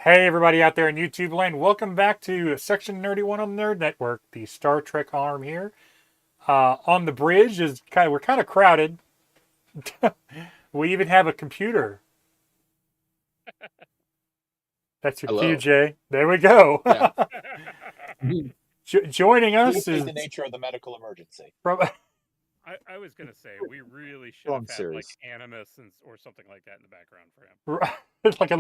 Hey, everybody out there in YouTube land, welcome back to Section Nerdy One on the Nerd Network, the Star Trek arm here. On the bridge is we're kind of crowded. We even have a computer. That's your cue, Hello. Jay. There we go. Yeah. Joining us Indicate is the nature of the medical emergency. from I was gonna say we really should Wrong have had like series. Animus or something like that in the background for him. it's like a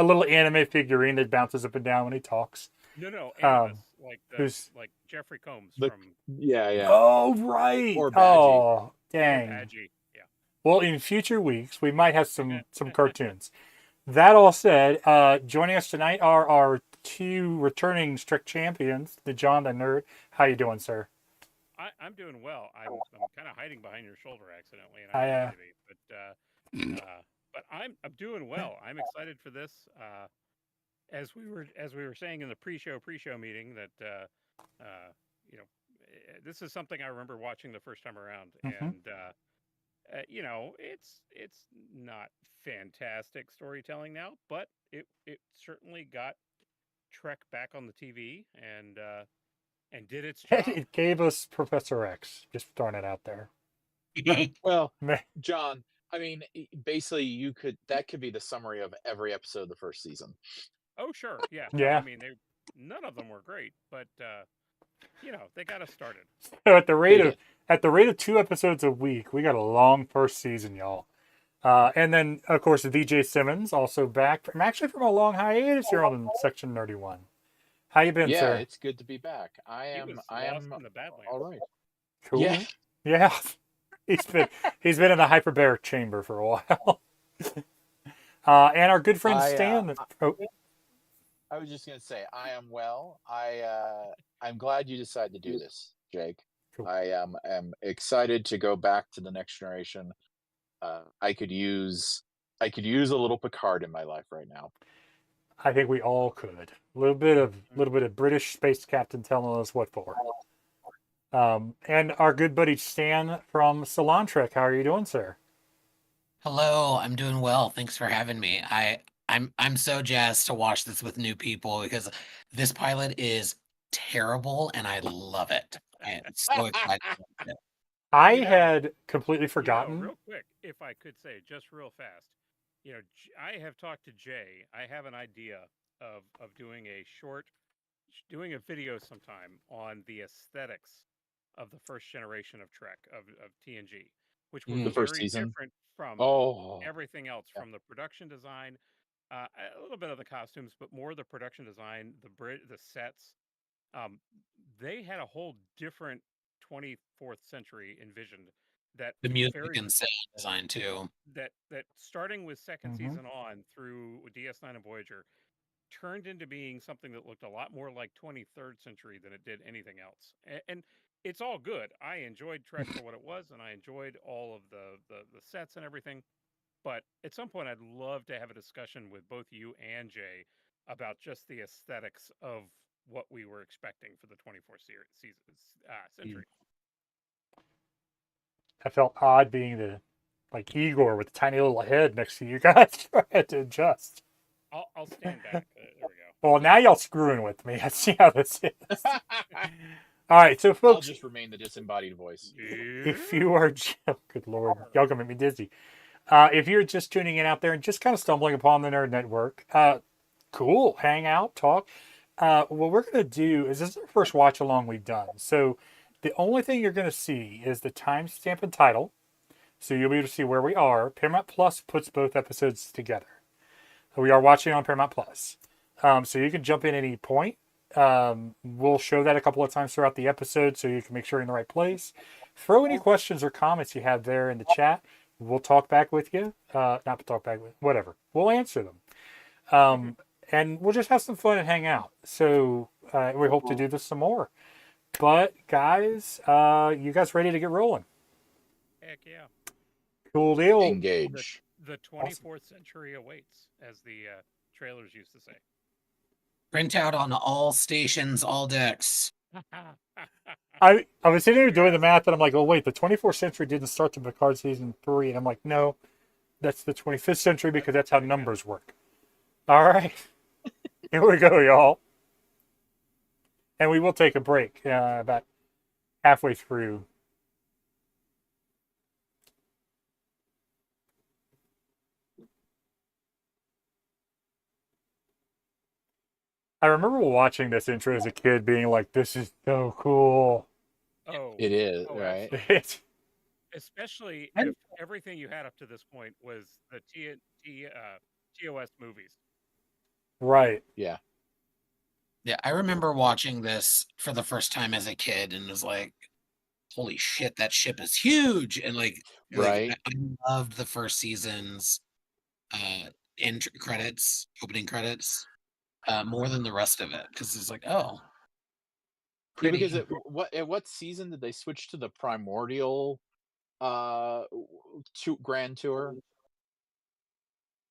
little anime figurine that bounces up and down when he talks. No, Um, Animus, like who's like Jeffrey Combs The from yeah. oh right, Or Badgie. oh or dang. Badgie. Yeah. Well, in future weeks we might have some cartoons. That all said, joining us tonight are our two returning strict champions, the John the Nerd. How you doing, sir? I'm doing well. I'm kind of hiding behind your shoulder accidentally, and I I didn't mean to be, but I'm doing well. I'm excited for this. As we were saying in the pre-show meeting that you know this is something I remember watching the first time around, Mhm. and it's not fantastic storytelling now, but it certainly got Trek back on the TV and did its job. It gave us Professor X. Just throwing it out there. Well, Meh. John, I mean, basically that could be the summary of every episode of the first season. Oh sure, yeah, no, I Yeah. mean they none of them were great, but they got us started. So at the rate They of did. 2 episodes a week, we got a long first season, y'all. And then of course DJ Simmons also back from a long hiatus here on Section Nerdy One. How you been, Yeah, sir? it's good to be back. I He am was I lost am in the all Badlands. right. Yeah. Cool. Yeah. He's been in the hyperbaric chamber for a while. And our good friend I Stan. Oh, I was just gonna say I am well. I'm glad you decided to do this, Jake. cool. I am excited to go back to the next generation. I could use a little Picard in my life right now. I think we all could. A little bit of British space captain telling us what for. And our good buddy Stan from Salon Trek. How are you doing, sir? Hello, I'm doing well. Thanks for having me. I'm so jazzed to watch this with new people because this pilot is terrible and I love it. I'm so excited to watch it. I You know, had completely forgotten. real quick, if I could say just real fast, I have talked to Jay. I have an idea of doing a video sometime on the aesthetics of the first generation of Trek of TNG, which were The Mm. first very season. different from Oh, everything else, yeah. from the production design, a little bit of the costumes, but more the production design, the sets. Um, they had a whole different 24th century envisioned that The music very and sound design too. that starting with second Mhm. season on through DS9 and Voyager turned into being something that looked a lot more like 23rd century than it did anything else. And it's all good. I enjoyed Trek for what it was, and I enjoyed all of the sets and everything. But at some point, I'd love to have a discussion with both you and Jay about just the aesthetics of what we were expecting for the 24th Mm. century. I felt odd being the like Igor with the tiny little head next to you guys. I had to adjust. I'll stand back. There we Well, now y'all screwing with me. I see how this is. All right, so I'll folks, just remain the disembodied voice. go. if you are, oh, good lord, y'all gonna make me dizzy. If you're just tuning in out there and just kind of stumbling upon the Nerd Network, cool, hang out, talk. What we're gonna do is this is the first watch along we've done. So the only thing you're gonna see is the timestamp and title. So you'll be able to see where we are. Paramount Plus puts both episodes together. We are watching on Paramount Plus. So you can jump in any point. We'll show that a couple of times throughout the episode so you can make sure you're in the right place. Throw any questions or comments you have there in the chat. We'll talk back with you. Not talk back with, whatever. We'll answer them. And we'll just have some fun and hang out. So we hope to do this some more. But guys, you guys ready to get rolling? Heck yeah. Cool deal. Engage. The 24th century awaits, as the trailers used to say. Print out on all stations, all decks. I was sitting here doing the math and I'm like, oh wait, the 24th century didn't start to Picard season 3. And I'm like, no, that's the 25th century because that's how numbers work. All right. Here we go, y'all. And we will take a break about halfway through. I remember watching this intro as a kid being like, this is so cool. Oh, It is, oh, right? It's especially And- if everything you had up to this point was the TOS movies. right. Yeah. Yeah, I remember watching this for the first time as a kid and was like, holy shit, that ship is huge. And Right. I loved the first season's opening credits, more than the rest of it. Because it's like, oh, Yeah, pretty. because at what season did they switch to the primordial grand tour?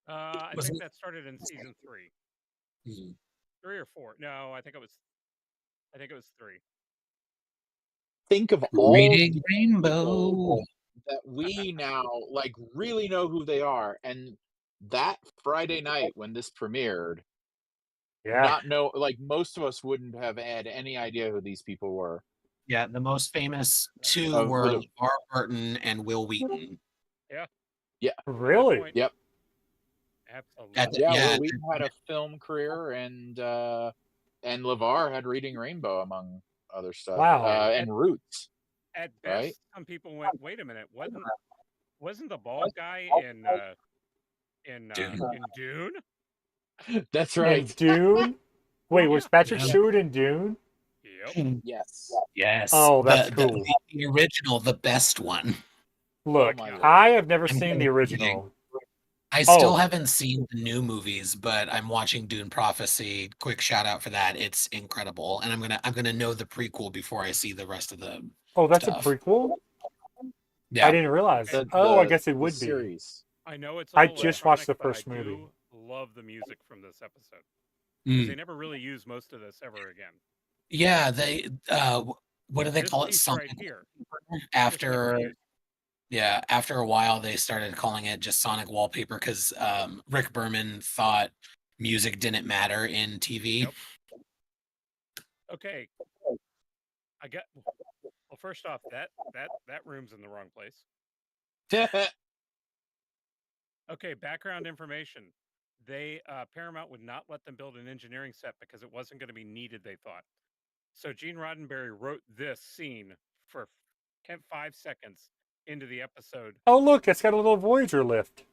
I Was think it? that started in season 3. Mhm. 3 or 4. No, I think it was 3. Think of all Reading the Rainbow. people that we now like really know who they are, and that Friday night when this premiered, Yeah. not know like most of us wouldn't have had any idea who these people were. Yeah, the most famous two Of were the LeVar Burton and Will Wheaton. Yeah. Yeah. At that Really? point, Yep. absolutely. Yeah, Yeah, well, we had a film career, and LeVar had Reading Rainbow among other stuff, Wow. and Roots, At right? best, some people went, "Wait a minute, wasn't the bald guy Dune. in Dune?" That's In right. Dune? Wait, was Yeah. Patrick Yeah. Stewart in Dune? Yep. Yes. Yes. Oh, that's cool. The original, the best one. Look, my God. I have never I'm seen kidding, the I'm original. I still Oh, haven't seen the new movies, but I'm watching Dune Prophecy. Quick shout out for that. It's incredible. And I'm gonna know the prequel before I see the rest of the oh, that's a stuff. prequel? I Yeah. didn't realize. Okay. Oh, I guess it The would be. series. I know it's I all just watched the electronic, but I first movie. do love the music from this episode because Mm. they never really use most of this ever again. Yeah, they what do they This call it? piece Sonic right here. after yeah, after a while they started calling it just Sonic Wallpaper because Rick Berman thought music didn't matter in TV. Yep. Okay. I got. Well, first off, that room's in the wrong place. Okay, background information. They Paramount would not let them build an engineering set because it wasn't going to be needed, they thought. So Gene Roddenberry wrote this scene for 5 seconds into the episode. Oh, look, it's got a little Voyager lift.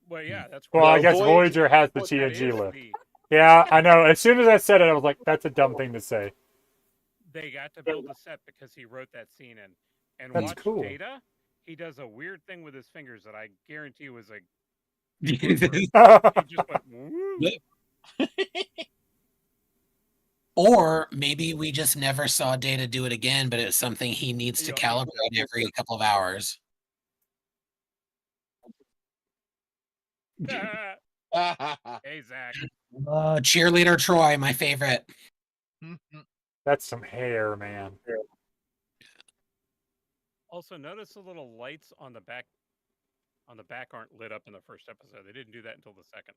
Well, yeah, that's Well, why I guess Voyager- Voyager has the what that TNG is lift. the Yeah, I know. As soon as I said it, I was like, that's a dumb thing to say. they got to build the set because he wrote that scene in. And That's watch cool. Data. He does a weird thing with his fingers that I guarantee was like Yeah. he just went woo. Or maybe we just never saw Data do it again, but it's something he needs to Yeah. calibrate every couple of hours. Hey Zach. Cheerleader Troy, my favorite. That's some hair, man. Also, notice the little lights on the back aren't lit up in the first episode. They didn't do that until the second.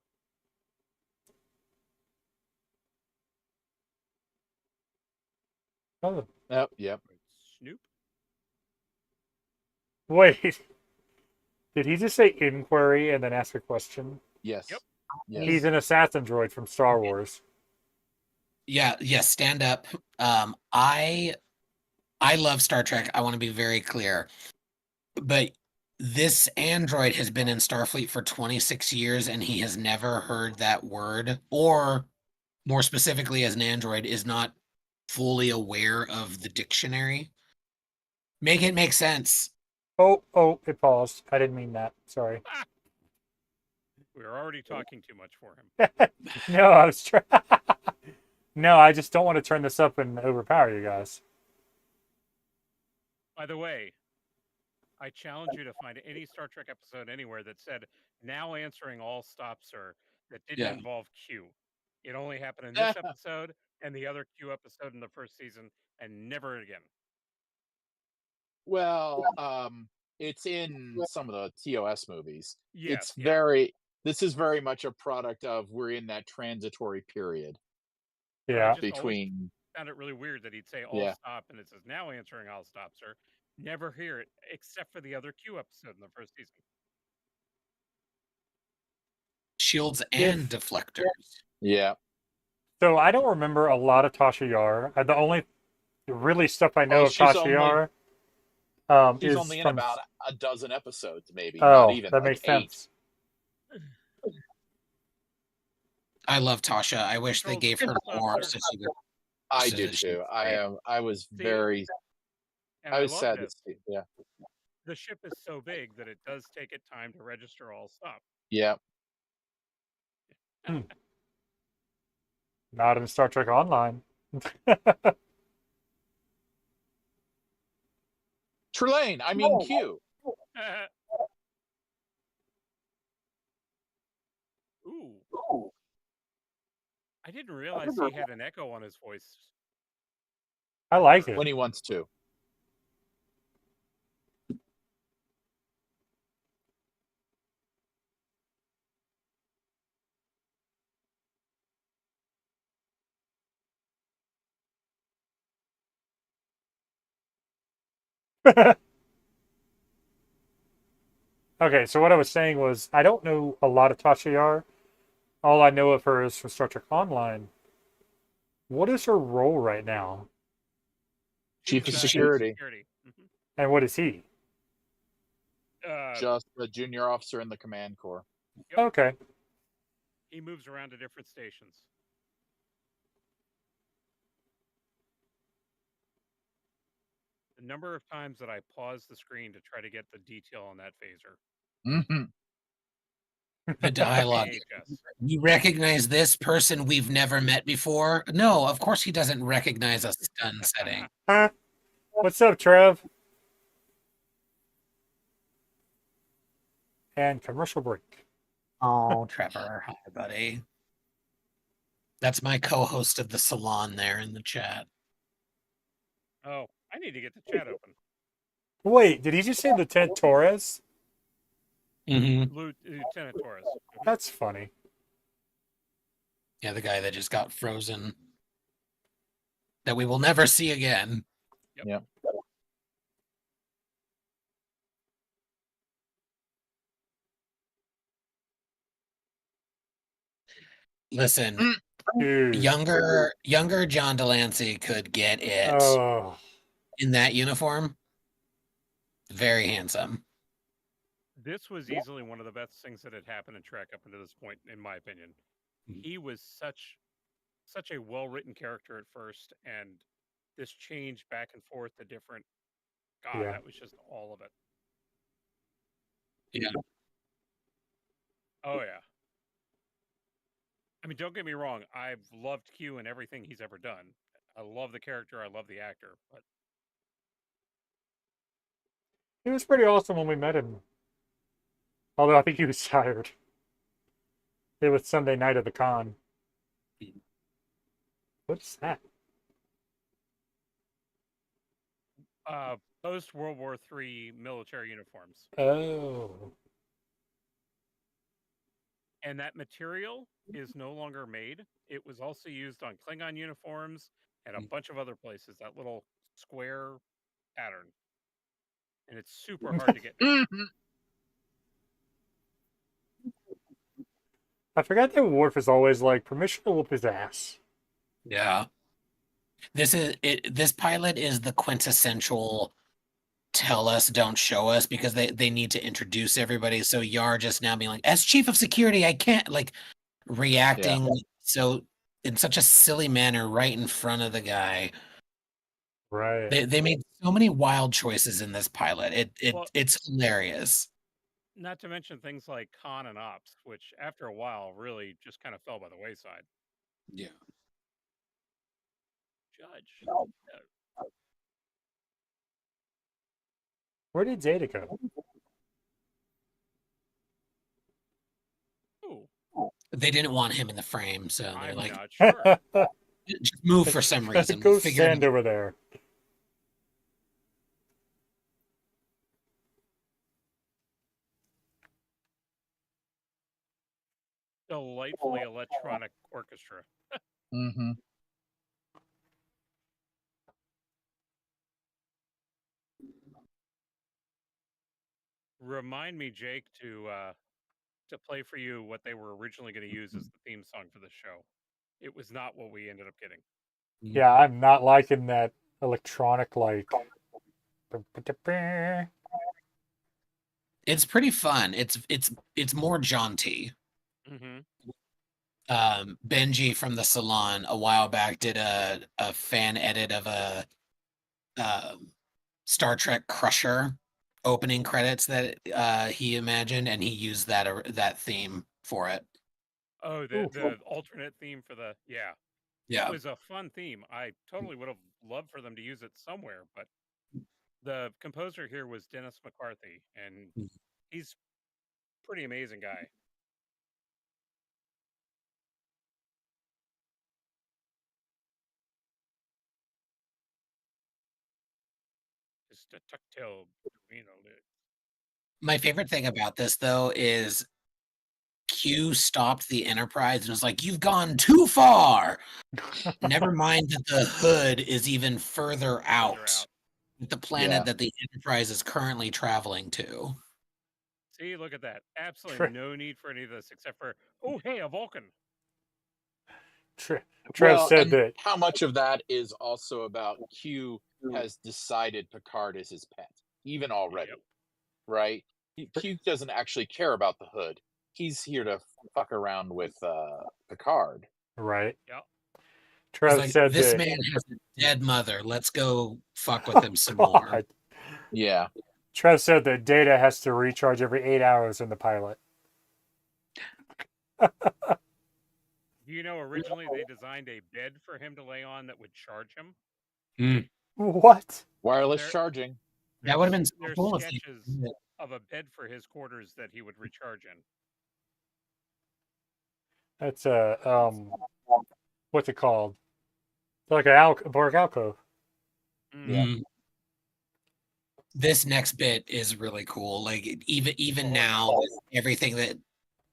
Oh, Yep. Snoop. wait. Did he just say inquiry and then ask a question? Yes. Yep. Yes. He's an assassin droid from Star Wars. Yeah, stand up. I love Star Trek. I want to be very clear. But this android has been in Starfleet for 26 years and he has never heard that word, or more specifically as an android is not fully aware of the dictionary. Make it make sense. Oh, it paused. I didn't mean that. Sorry. We were already talking too much for him. No, I was trying. No, I just don't want to turn this up and overpower you guys. By the way, I challenge you to find any Star Trek episode anywhere that said "now answering all stop, sir," that didn't Yeah. involve Q. It only happened in this episode and the other Q episode in the first season, and never again. Well, it's in some of the TOS movies. Yes, It's very this is very much a product of we're in that transitory period But I Yeah. just always between found it really weird that he'd say "all yeah. stop" and it says "now answering all stop, sir." Never hear it except for the other Q episode in the first season. Shields and If deflectors. Yeah. so, I don't remember a lot of Tasha Yar. The only really stuff I know Oh, of Tasha Yar she's is only in from. about a dozen episodes, maybe. Not Oh, even that like makes 8. sense. I love Tasha. I wish they Control gave her full stop, more sir. so she could. I so do that she too. could say it. I was See, very and I I was love sad to this. see. Yeah. The ship is so big that it does take it time to register all stop. Yeah. Hmm. Not in Star Trek Online. Trelane, I mean Q. Ooh. I didn't realize he had an echo on his voice. I like it. When he wants to. Okay, so what I was saying was I don't know a lot of Tasha Yar. All I know of her is from Star Trek Online. What is her role right now? Chief of He's, security. Mhm. And what is he? Just a junior officer in the command corps. Yep. Okay. He moves around to different stations. The number of times that I paused the screen to try to get the detail on that phaser. Mm-hmm. The dialogue. VHS. You recognize this person we've never met before? No, of course he doesn't recognize a stun setting. Huh? What's up, Trev? And commercial break. Oh, Trevor. Hi, buddy. That's my co-host of the Salon there in the chat. Oh, I need to get the chat open. Wait, did he just say Lieutenant Torres? Mm-hmm. Lieutenant Torres. That's funny. Yeah, the guy that just got frozen. That we will never see again. Yep. Yep. Listen, Dude. younger John Delancey could get it Oh. in that uniform. Very handsome. This was easily one of the best things that had happened in Trek up until this point, in my opinion. He was such a well-written character at first, and this change back and forth to different. God, Yeah. that was just all of it. Yeah. Oh yeah. I mean, don't get me wrong. I've loved Q and everything he's ever done. I love the character. I love the actor. But He was pretty awesome when we met him. Although I think he was tired. It was Sunday night of the con. What's that? post World War III military uniforms, Oh. and that material is no longer made. It was also used on Klingon uniforms and a bunch of other places. That little square pattern, and it's super hard to get now. Mm-hmm. I forgot that Worf is always like, permission to whoop his ass. Yeah. This pilot is the quintessential tell us, don't show us, because they need to introduce everybody. So Yar just now being like, as chief of security, I can't, like, reacting so in such a silly manner right in front of the guy. Right. They made so many wild choices in this pilot. Well, It's hilarious. not to mention things like con and ops, which after a while really just kind of fell by the wayside. Yeah. Judge. Where did Zeta go? Ooh, They didn't want him in the frame, so they're I'm like, not sure. just move for some reason. Go We'll figure it stand out. over there. delightfully electronic orchestra. Mm-hmm. Remind me, Jake, to play for you what they were originally going to use as the theme song for the show. It was not what we ended up getting. Yeah, I'm not liking that electronic like. It's pretty fun. It's more jaunty. Mm-hmm. Benji from the Salon a while back did a fan edit of a Star Trek Crusher opening credits that he imagined, and he used that theme for it. Oh, the alternate theme for the Yeah. It was a fun theme. I totally would have loved for them to use it somewhere, but the composer here was Dennis McCarthy, and he's a pretty amazing guy. Just a tactile, My favorite thing about this though is Q stopped the Enterprise and was like, "You've gone too far." Never mind that the hood is even further out. The planet that the Enterprise is currently traveling to. See, look at that. Absolutely no need for any of this except for, oh, hey, a Vulcan. Trev said that. How much of that is also about Q has decided Picard is his pet, even already, right? Q doesn't actually care about the hood. He's here to fuck around with Picard. Right. Yeah. Trev like, said this that. man has a dead mother. Let's go fuck with him some more. Yeah. Trev said that Data has to recharge every 8 hours in the pilot. You know, originally they designed a bed for him to lay on that would charge him. What? Wireless charging. That would have been so There's cool. sketches of a bed for his quarters that he would recharge in. That's a what's it called? Like a Borg alcove. Yeah. This next bit is really cool. Like even now, everything that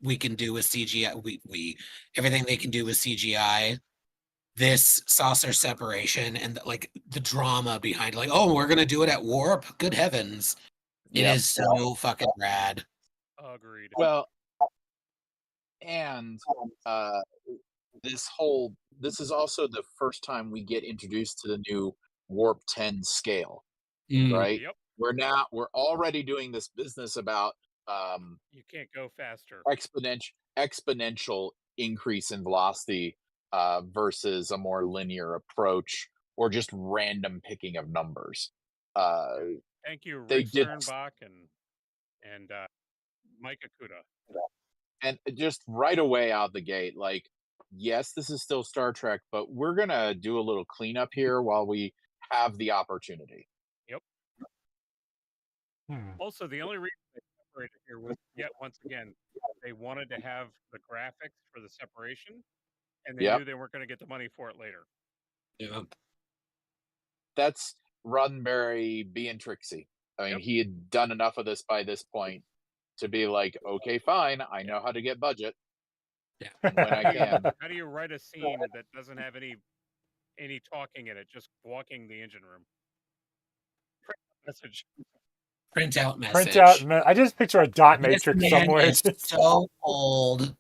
we can do with CGI, everything they can do with CGI. This saucer separation and like the drama behind, like, oh, we're gonna do it at warp. Good heavens, it is so fucking rad. Agreed. Well, and this is also the first time we get introduced to the new warp 10 scale, right? Yep. We're already doing this business about you can't go faster. Exponential increase in velocity versus a more linear approach or just random picking of numbers. Thank you, they Rick did Sternbach and Mike Akuda. And just right away out the gate, like, yes, this is still Star Trek, but we're gonna do a little cleanup here while we have the opportunity. Yep. Hmm. Also, the only reason they separated here was yet once again they wanted to have the graphics for the separation, and they knew they weren't going to get the money for it later. Yeah. That's Roddenberry being tricksy. I mean, he had done enough of this by this point to be like, okay, fine, I know how to get budget. Yeah. And when I can. How do you write a scene that doesn't have any talking in it, just walking the engine room? Message. Print out message. Print out. I just picture a dot This matrix man somewhere. is so old.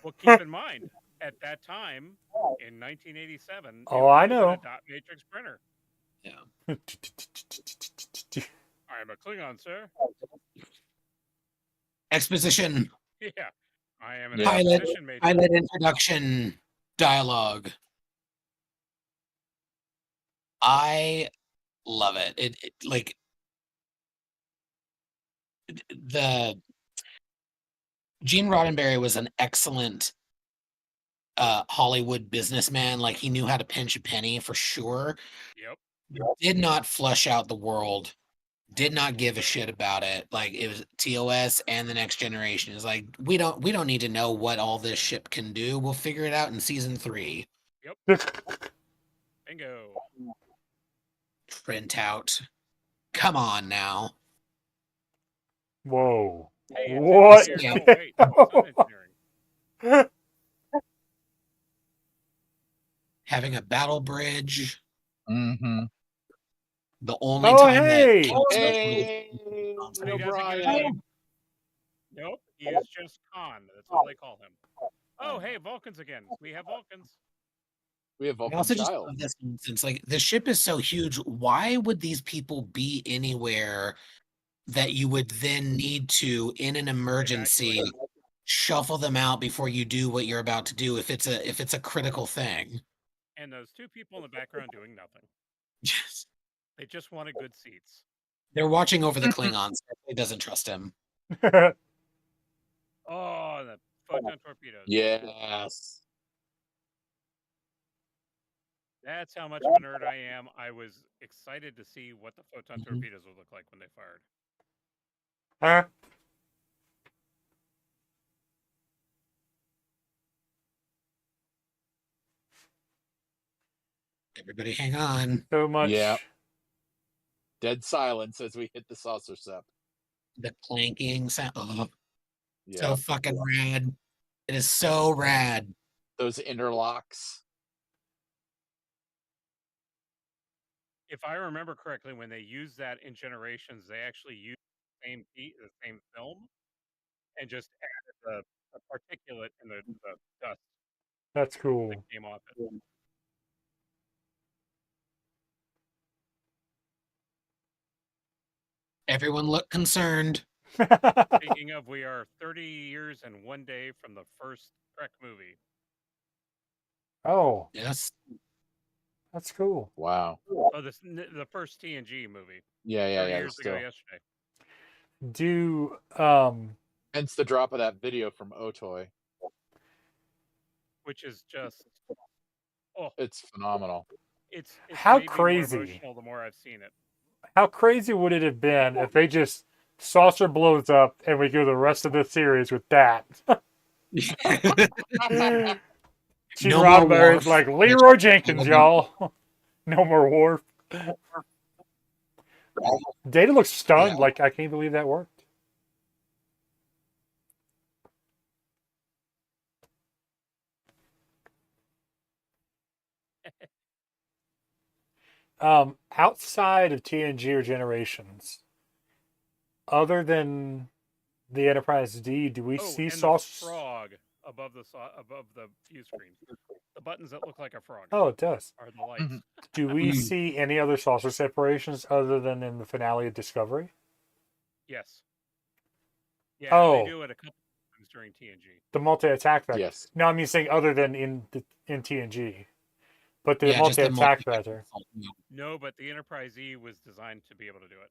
Well, keep in mind, at that time, in 1987, Oh, I know. a dot matrix printer. Yeah. I am a Klingon, sir. Exposition. Yeah. I am an Pilot exposition matrix. Pilot introduction dialogue. I love it. It like the Gene Roddenberry was an excellent Hollywood businessman. Like, he knew how to pinch a penny for sure. Yep. Did not flesh out the world. Did not give a shit about it. Like, it was TOS and the Next Generation. It's like, we don't need to know what all this ship can do. We'll figure it out in season 3. Yep. Bingo. Print out. Come on now. Whoa. Hey, What? Oh, wait. No, it's not engineering. having a battle bridge. Mm-hmm. The only Oh, time hey! that Hey, He doesn't get a O'Brien. name. Nope, he is just Khan. That's all they call him. Oh, hey, Vulcans again. We have Vulcans. We have I Vulcan also just Child. love this since like the ship is so huge. Why would these people be anywhere that you would then need to, in an emergency, Evacuate. shuffle them out before you do what you're about to do if it's a critical thing? And those two people in the background doing nothing. Yes. They just wanted good seats. They're watching over the Klingons. He doesn't trust him. Oh, the photon torpedoes. Yes. That's how much of a nerd I am. I was excited to see what the photon torpedoes would look like when they fired. Huh? Everybody hang on. So much. Yeah. Dead silence as we hit the saucer sep. The clanking sound. Oh, Yeah. so fucking rad. It is so rad. Those interlocks. If I remember correctly, when they used that in Generations, they actually used the same film, and just added the particulate and the dust That's that cool. came off it. Everyone look concerned. Speaking of, we are 30 years and 1 day from the first Trek movie. Oh, Yes. that's cool. Wow. Oh, the first TNG movie. Yeah, 30 yeah. years ago Still. yesterday. Do Hence the drop of that video from Otoy. Which is just It's phenomenal. it's How made me more crazy. emotional the more I've seen it. how crazy would it have been if they just saucer blows up and we go the rest of the series with that? Gene No more Roddenberry Worf. is like Leroy Jenkins, y'all. No more Worf. Data looks stunned, Yeah. like I can't believe that worked. Outside of TNG or Generations, other than the Enterprise D, do we see and sauce? the frog above the view screen. The buttons that look like a frog Oh, it does. are the lights. Mhm. Do we see any other saucer separations other than in the finale of Discovery? Yes. Yeah, Oh. they do it a couple times during TNG. The multi-attack vector. Yes. No, I mean saying other than in TNG, but the Yeah, just the multi-attack vector. No, but the Enterprise E was designed to be able to do it.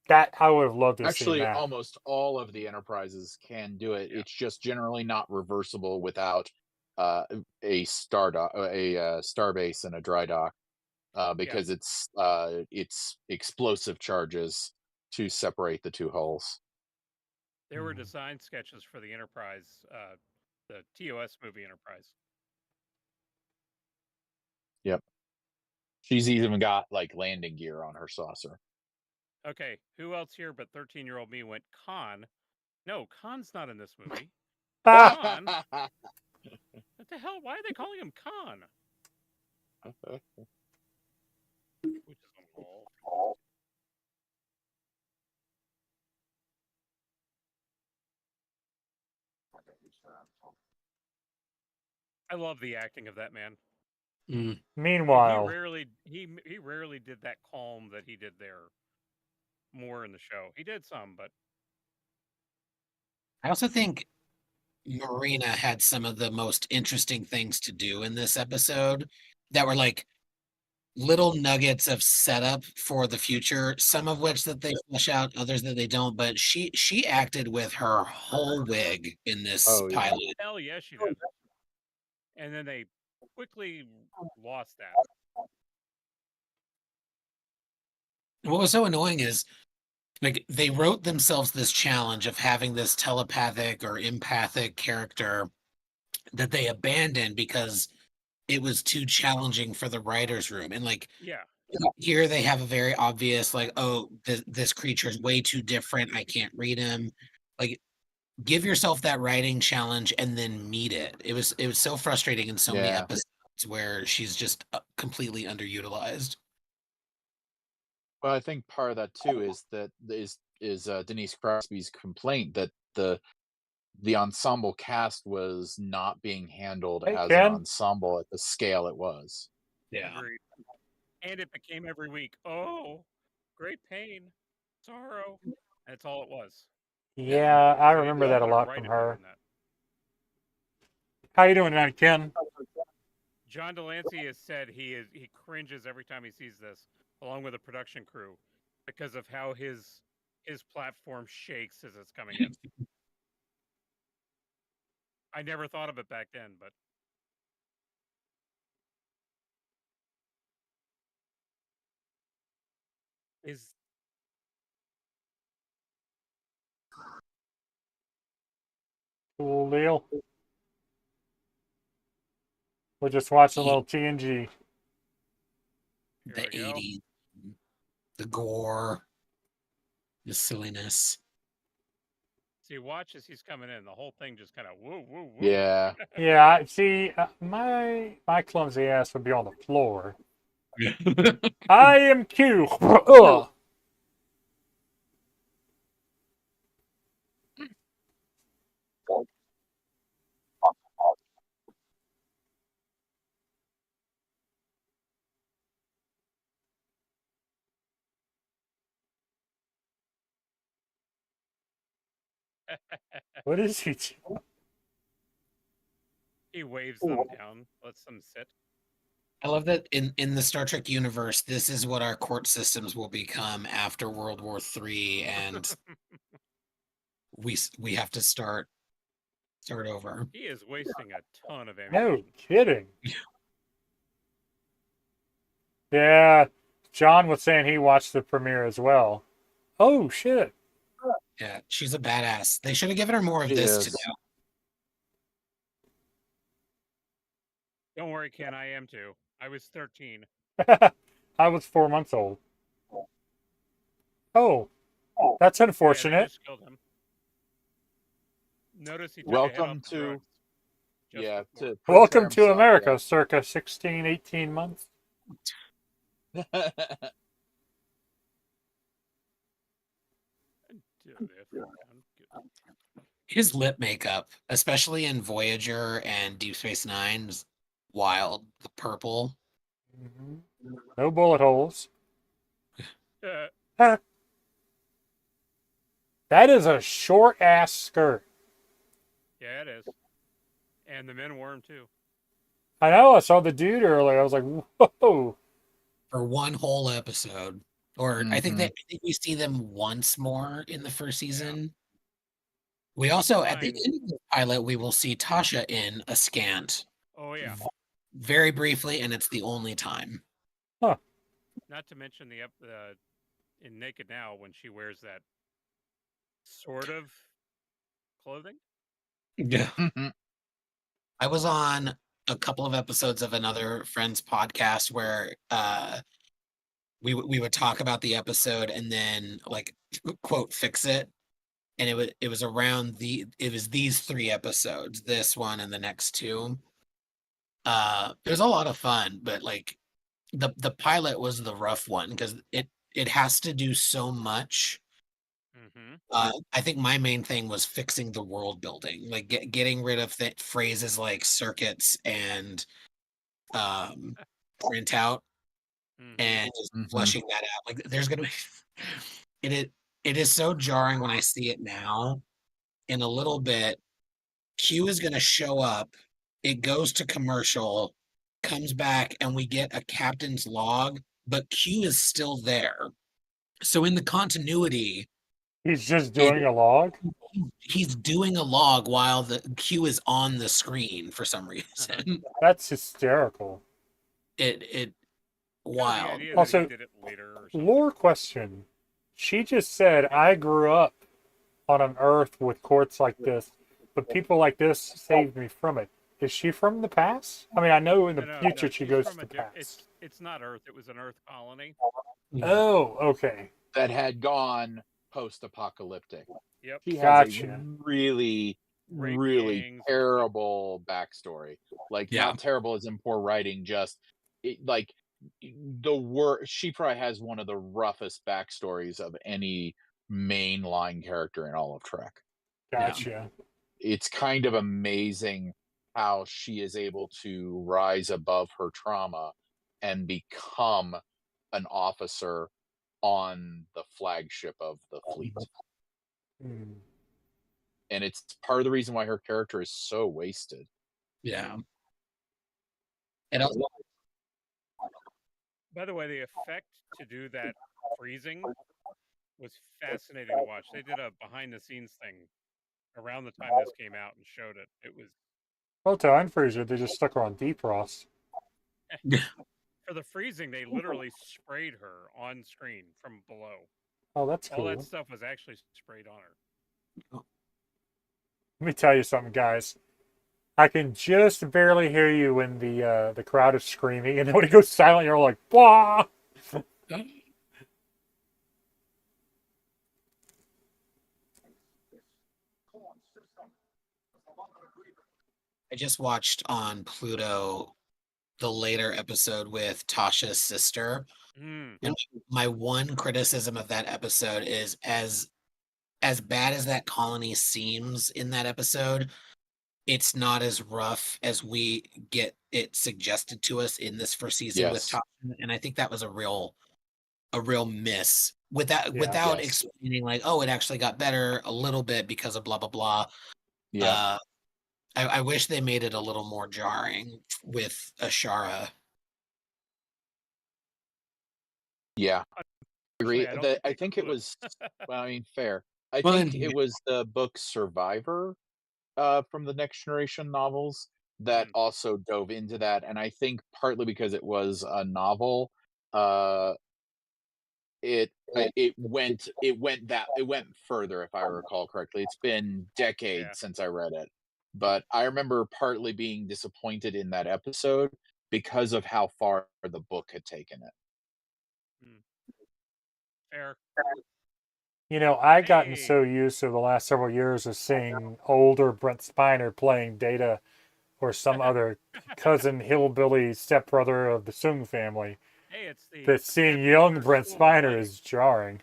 That I would have loved to have seen Actually, that. almost all of the Enterprises can do it. Yeah. It's just generally not reversible without a starbase and a dry dock, because it's explosive charges to separate the two hulls. There were design sketches for the Enterprise, the TOS movie Enterprise. Yep. She's even got like landing gear on her saucer. Okay, who else here but 13-year-old me went, Khan? No, Khan's not in this movie. Khan? What the hell? Why are they calling him Khan? Which is a lol. I love the acting of that man. Meanwhile, he rarely did that calm that he did there. More in the show. He did some, but I also think Marina had some of the most interesting things to do in this episode that were like little nuggets of setup for the future, some of which that they flesh out, others that they don't, but she acted with her whole wig in this Oh, yeah. pilot. hell yes, she did. And then they quickly lost that. What was so annoying is like they wrote themselves this challenge of having this telepathic or empathic character that they abandoned because it was too challenging for the writers' room. And like Yeah. here they have a very obvious like, oh, this creature is way too different. I can't read him. Like give yourself that writing challenge and then meet it. It was so frustrating in so many Yeah. episodes where she's just completely underutilized. Well, I think part of that too is Denise Crosby's complaint that the ensemble cast was not being handled Hey, as an Ken. ensemble at the scale it was. Yeah. Agreed. And it became every week. Oh, great pain, sorrow. That's all it was. Yeah, I They didn't remember know that a how to lot write from it her. better than that. How you doing tonight, Ken? John Delancey has said he cringes every time he sees this, along with the production crew, because of how his platform shakes as it's coming in. I never thought of it back then, but is Cool deal. We're just watching a little TNG. Here The we go. 80s, the gore, the silliness. See, watch as he's coming in. The whole thing just kind of woo, woo, woo. Yeah. Yeah, see, my clumsy ass would be on the floor. I am Q. Ugh. What is he? He waves them down, lets them sit. I love that in the Star Trek universe, this is what our court systems will become after World War III, and we have to start over. He is wasting a ton of No ammunition. kidding. Yeah, John was saying he watched the premiere as well. Oh shit. Yeah, she's a badass. They should have given her more of She this is. to do. Don't worry, Ken. I am too. I was 13. I was 4 months old. Oh, that's Yeah, they unfortunate. just killed him. Notice he took Welcome a hit off the to- drugs just Yeah. before. To Welcome to prepare America, circa 16, 18 months. himself, His lip makeup, especially in Voyager and Deep Space Nine, is wild. The purple. Mhm. No bullet holes. Uh, Huh. That is a short ass skirt. yeah, it is. And the men wore him too. I know. I saw the dude earlier. I was like, whoa. For one whole episode. Or I think Mhm. I think we see them once more in the first season. We also at the Fine. end of the pilot we will see Tasha in a scant Oh yeah. very briefly, and it's the only time. Not to mention in Naked Now when she wears that sort of clothing. Yeah. I was on a couple of episodes of another friend's podcast where we would talk about the episode and then like quote fix it, and it was around it was these 3 episodes, this one and the next 2. It was a lot of fun, but like the pilot was the rough one because it has to do so much. Mm-hmm. I think my main thing was fixing the world building, like getting rid of phrases like circuits and printout, Mm-hmm. and just Mhm. flushing that out. Like there's gonna be it is so jarring when I see it now. In a little bit, Q is gonna show up. It goes to commercial, comes back, and we get a captain's log, but Q is still there. So in the continuity, He's just doing a log. he's doing a log while the Q is on the screen for some reason. That's hysterical. It The wild. idea Also, that he did it later or something. Lore question. She just said, I grew up on an Earth with courts like this, but people like this saved me from it. Is she from the past? I mean, I know in the future she she's goes from to the a past. It's not Earth. It was an Earth colony. Oh, okay. That had gone post-apocalyptic. Yep. She has Gotcha. a really, rape really gangs. terrible backstory. Like, Yeah. not terrible as in poor writing, just like the worst. She probably has one of the roughest backstories of any mainline character in all of Trek. Gotcha. It's kind of amazing how she is able to rise above her trauma and become an officer on the flagship of the fleet. Hmm. And it's part of the reason why her character is so wasted. Yeah. And also, By the way, the effect to do that freezing was fascinating to watch. They did a behind the scenes thing around the time this came out and showed it. It was Well, to unfreeze her, they just stuck her on defrost. for the freezing. They literally sprayed her on screen from below. Oh, that's All that cool. stuff was actually sprayed on her. Let me tell you something, guys. I can just barely hear you when the crowd is screaming, and then when it goes silent, you're like, "Blah!" I just watched on Pluto the later episode with Tasha's sister. Mm. And my one criticism of that episode is as bad as that colony seems in that episode, it's not as rough as we get it suggested to us in this first season with Yes. Tasha. And I think that was a real miss without Yes. explaining like, oh, it actually got better a little bit because of blah blah blah. Yeah. I wish they made it a little more jarring with Ashara. Yeah. I agree. Actually, I don't I think think they it was, well, I mean, fair. I Well, think then, it was the book Survivor from the Next Generation novels that Mm. also dove into that. And I think partly because it was a novel, uh, it went further, if I recall correctly. It's been Yeah. decades since I read it, but I remember partly being disappointed in that episode because of how far the book had taken it. Mm. Fair. You know, I've gotten Hey. so used to the last several years of seeing older Brent Spiner playing Data or some other cousin, hillbilly, stepbrother of the Sung family Hey, it's the that seeing Captain young Kirk Brent School of Spiner Life. is jarring.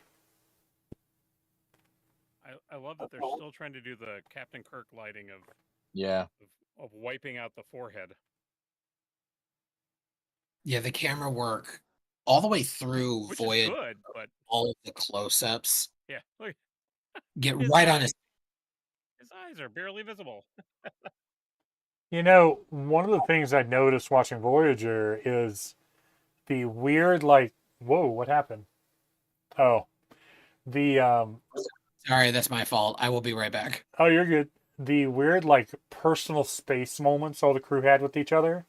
I love that they're still trying to do the Captain Kirk lighting Yeah. of wiping out the forehead. yeah, the camera work all the way through Which Voyage, is good, but all of the close-ups yeah, look, get his right on his. eyes are barely visible. You know, one of the things I noticed watching Voyager is the weird, like, whoa, what happened? Oh, the Sorry, that's my fault. I will be right back. oh, you're good. The weird, like, personal space moments all the crew had with each other.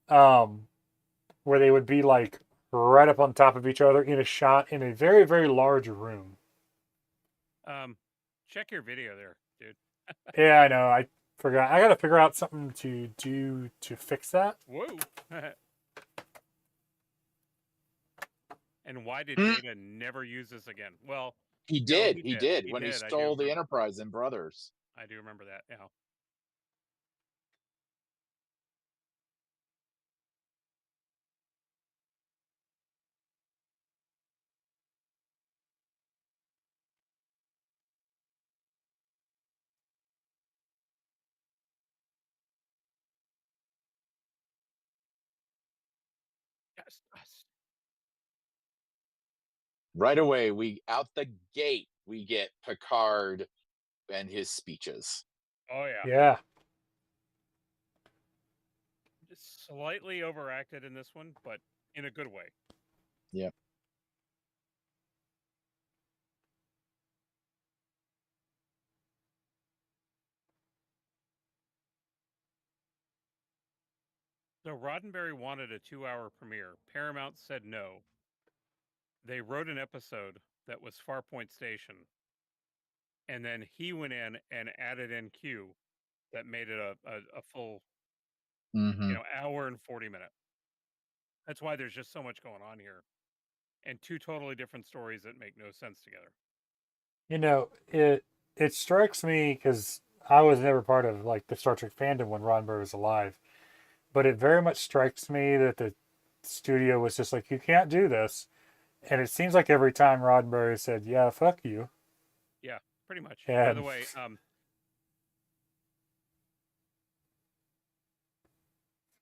Where they would be like right up on top of each other in a shot in a very, very large room. Check your video there, dude. Yeah, I know. I forgot. I got to figure out something to do to fix that. Whoa. And why did Hmm. Data never use this again? Well, He no, did. he He did. did He when he did. I do stole the remember. Enterprise in Brothers. I do remember that. Yeah. Yes. Right away, we out the gate we get Picard and his speeches. Oh yeah. Yeah. Just slightly overacted in this one, but in a good way. Yep. So Roddenberry wanted a 2-hour premiere. Paramount said no. They wrote an episode that was Farpoint Station, and then he went in and added in Q that made it a full, Mm-hmm. hour and 40 minutes. That's why there's just so much going on here, and two totally different stories that make no sense together. You know, it strikes me because I was never part of like the Star Trek fandom when Roddenberry was alive, but it very much strikes me that the studio was just like, you can't do this, and it seems like every time Roddenberry said, "Yeah, fuck you," Yeah, pretty much. By and the way,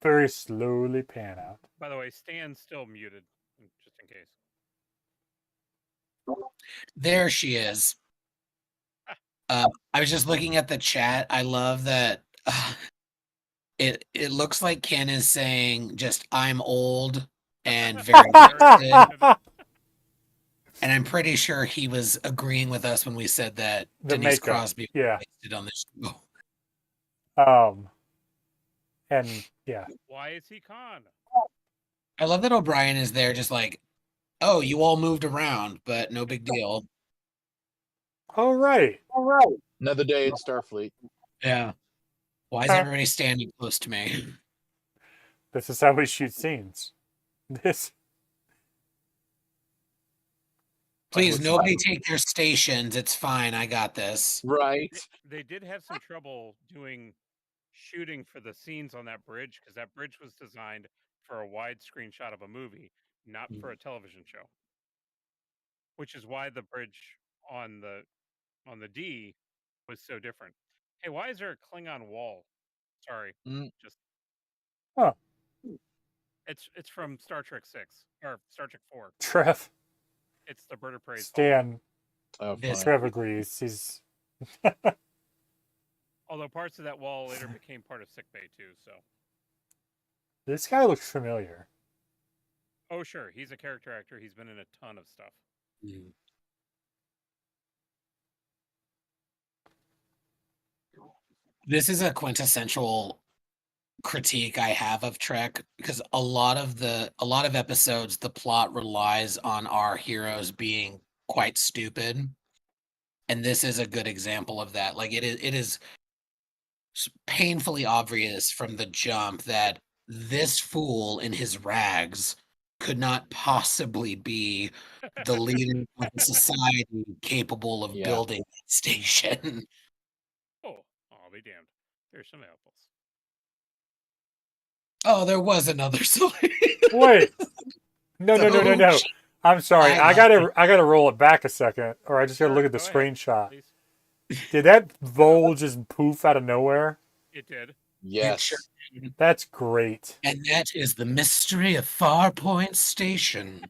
very slowly pan out. Stan's still muted, just in case. There she is. I was just looking at the chat. I love that. It looks like Ken is saying just I'm old and very wasted. And I'm pretty sure he was agreeing with us when we said that The Denise makeup, Crosby yeah. was wasted on this show. And yeah, Why is he Khan? I love that O'Brien is there just like, oh, you all moved around, but no big deal. all right. Another day in Starfleet. Yeah. Why is everybody standing close to me? This is how we shoot scenes. This. Please, nobody take their stations. It's fine. I got this. Right. They did have some trouble shooting for the scenes on that bridge because that bridge was designed for a widescreen shot of a movie, not for a television show. Which is why the bridge on the D was so different. Hey, why is there a Klingon wall? Sorry, just. Huh. It's from Star Trek 6 or Star Trek 4. Trev. It's the Bird of Prey. Stan. Oh, Trev agrees. He's. Although parts of that wall later became part of sickbay too. So. This guy looks familiar. Oh sure, he's a character actor. He's been in a ton of stuff. This is a quintessential critique I have of Trek because a lot of episodes the plot relies on our heroes being quite stupid, and this is a good example of that. Like it is painfully obvious from the jump that this fool in his rags could not possibly be the leader of a society capable of building a station. Oh, I'll be damned. There's some apples. Oh, there was another slide. Wait. No. I'm sorry. I gotta roll it back a second, or I just gotta look at the screenshot. Did that vole just poof out of nowhere? It did. Yes. That's great. And that is the mystery of Farpoint Station.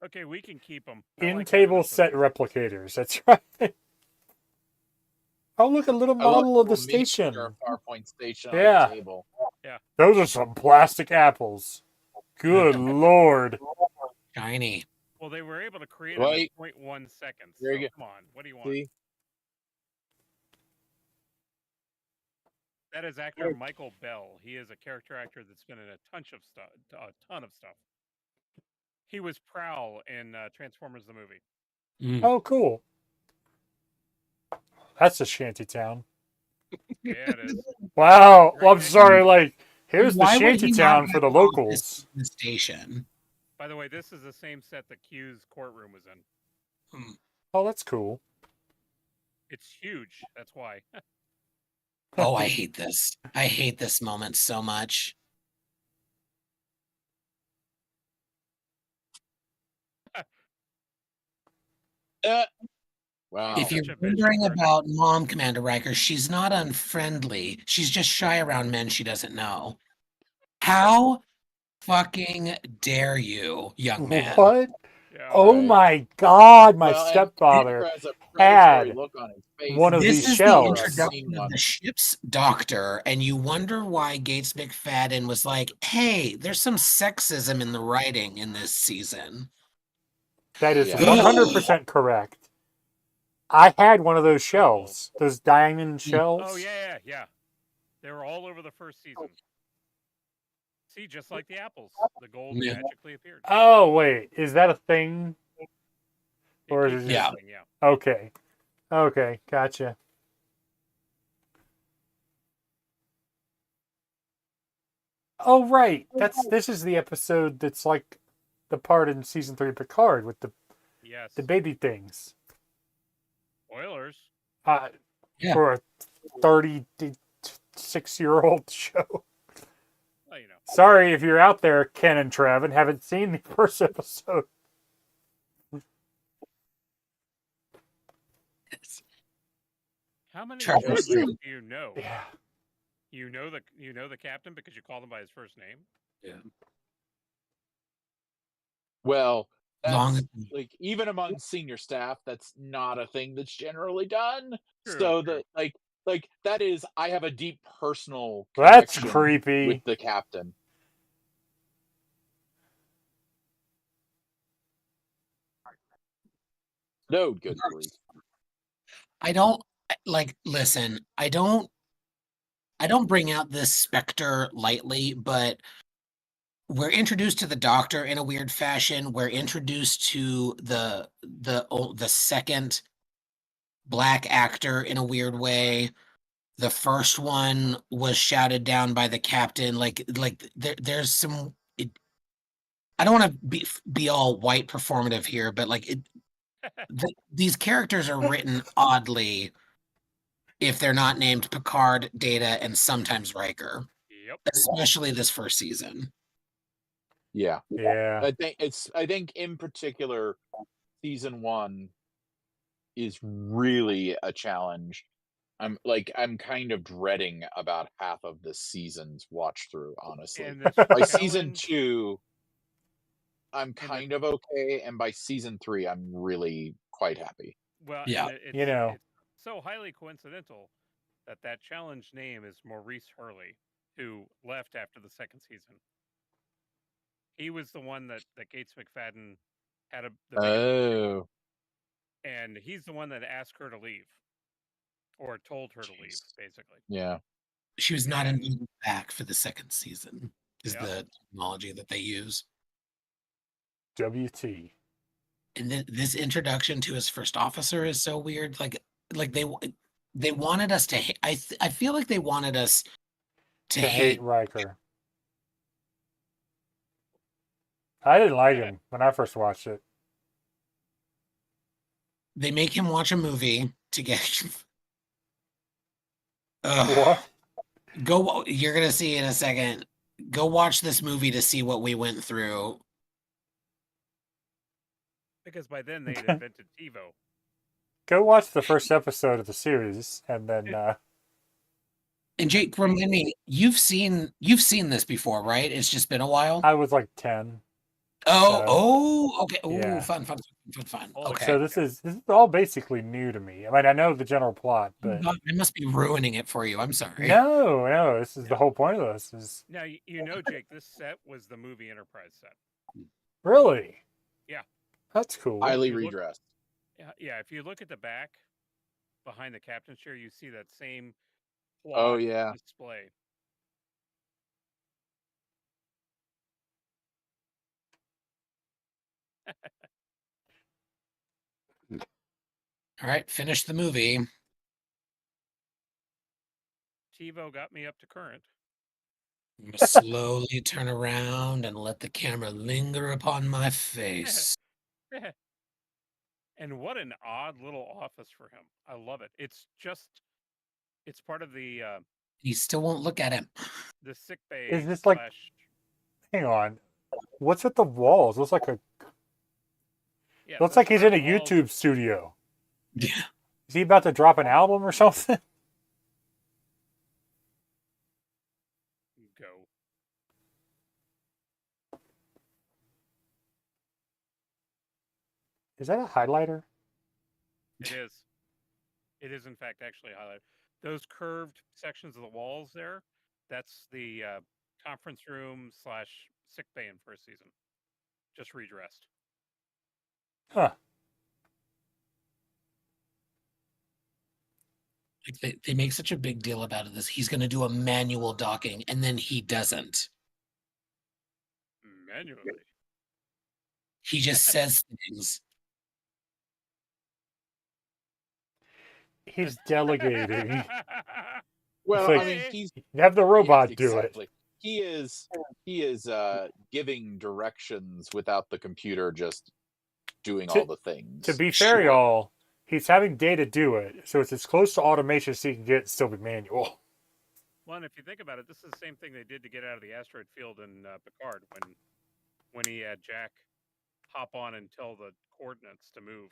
Okay, we can keep them. In-table set replicators. That's right. Oh, look, a little model of the station. Farpoint Station yeah. on the table. Yeah. Those are some plastic apples. Good Lord. Shiny. Well, they were able to create it in 0.1 seconds. So come on. What do you want? See? That is actor Michael Bell. He is a character actor that's been in a ton of stuff. He was Prowl in Transformers the movie. Oh, cool. That's a shanty town. Yeah, it is. Wow. Well, I'm sorry. Like, here's the shanty town for the locals. The station. By the way, this is the same set that Q's courtroom was in. Oh, that's cool. It's huge. That's why. Oh, I hate this. I hate this moment so much. Wow. If you're wondering about Mom, Commander Riker, she's not unfriendly. She's just shy around men she doesn't know. How fucking dare you, young man? What? Yeah, oh my God, my stepfather had one of these shells. This is the introduction of the ship's doctor, and you wonder why Gates McFadden was like, hey, there's some sexism in the writing in this season. That is 100% correct. I had one of those shells, those diamond shells. Oh, yeah. They were all over the first season. See, just like the apples, the gold magically appeared. Oh, wait. Is that a thing? Or is it just... Yeah. Okay. Okay, gotcha. Oh, right. This is the episode that's like the part in season 3 of Picard with the baby things. Spoilers. Yeah. for a 36-year-old show. Well, you know. Sorry if you're out there, Ken and Trev, and haven't seen the first episode. How many Travis. shows do you know? Yeah. You know the captain because you call him by his first name. Yeah. Well, that's Long- like even among senior staff, that's not a thing that's generally done. True, So true. that like that is, I have a deep personal That's connection creepy. with the captain. No, good grief. I don't listen, I don't bring out this specter lightly, but we're introduced to the Doctor in a weird fashion. We're introduced to the second black actor in a weird way. The first one was shouted down by the captain. There's some. I don't want to be all white performative here, but these characters are written oddly if they're not named Picard, Data, and sometimes Riker. Yep. Especially this first season. Yeah. Yeah. I think in particular, season 1 is really a challenge. I'm kind of dreading about half of this season's watch through, honestly. And this By season challenge- 2, I'm kind of okay, and by season 3, I'm really quite happy. Well, Yeah. and it's, You know. it's so highly coincidental that challenge name is Maurice Hurley, who left after the second season. He was the one that Gates McFadden had the biggest issue with, and he's the one that asked her to leave, or told her to leave, Jeez. basically. Yeah. She was not invited back for the second season, is Yeah. the technology that they use. WT. And this introduction to his first officer is so weird. Like they wanted us to I feel like they wanted us to hate. Riker. I didn't like him when I first watched it. They make him watch a movie to get. Ugh. What? You're gonna see in a second. Go watch this movie to see what we went through. Because by then they'd invented TiVo. Go watch the first episode of the series, and then And Jake, remind me, you've seen this before, right? It's just been a while. I was like 10. Okay. Oh, yeah. fun. Holy Okay. So this is all basically new to me. I mean, I know the general plot, but I must be ruining it for you. I'm sorry. no, this is the whole point of this. Is Now, Jake, this set was the movie Enterprise set. really, Yeah. That's cool. Highly You look- redressed. Yeah, if you look at the back behind the captain's chair, you see that same Oh, yeah. display. All right, finish the movie. TiVo got me up to current. I'm gonna slowly turn around and let the camera linger upon my face. And what an odd little office for him. I love it. It's part of the He still won't look at him. sick bay. Is this like- Hang on. What's with the walls? Looks like Yeah, looks the like he's in a brick walls YouTube studio. Yeah. Is he about to drop an album or something? Go. Is that a highlighter? It is. It is, in fact, actually highlighted. Those curved sections of the walls there, that's the conference room / sick bay in first season. Just redressed. Huh. Like they make such a big deal about this. He's going to do a manual docking, and then he doesn't. Manually. He just says things. He's delegating. Well, like- I mean, he's Have the robot yes, do it. exactly. He is giving directions without the computer just doing all the things. To be fair, y'all, he's having Data do it, so it's as close to automation as he can get, still be manual. Well, and if you think about it, this is the same thing they did to get out of the asteroid field in Picard when he had Jack hop on and tell the coordinates to move.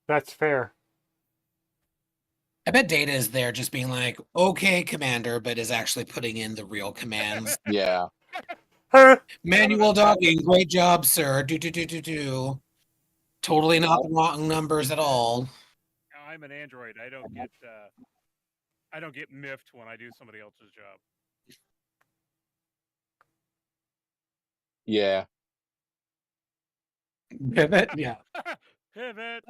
That's fair. I bet Data is there just being like, okay, Commander, but is actually putting in the real commands. Yeah. Manual docking, great job, sir. Do. Totally not the wrong numbers at all. I'm an android. I don't get miffed when I do somebody else's job. Yeah. Pivot, yeah. Pivot.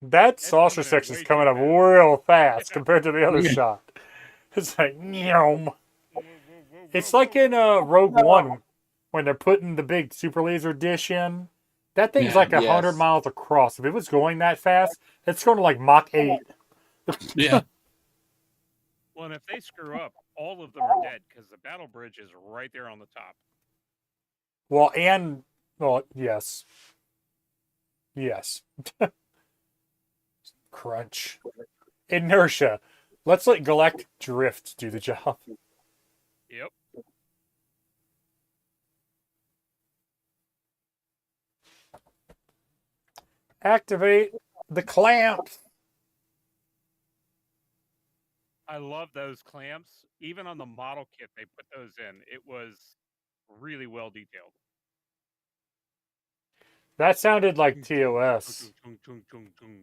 That It's saucer coming in section's way coming too up fast. real fast Yeah. compared to the other Yeah. shot. It's like, nyom. Whoa, whoa, whoa, It's whoa, like whoa. in Rogue One when they're putting the big super laser dish in. That thing's Yeah. like 100 Yes. miles across. If it was going that fast, it's going to like Mach 8. Yeah. Well, and if they screw up, all of them are dead because the battle bridge is right there on the top. Well, yes. Yes. Crunch. Inertia. Let's let Galactic Drift do the job. Yep. Activate the clamp. I love those clamps. Even on the model kit, they put those in. It was really well detailed. That sounded like TOS. Chung, chung, chung, chung.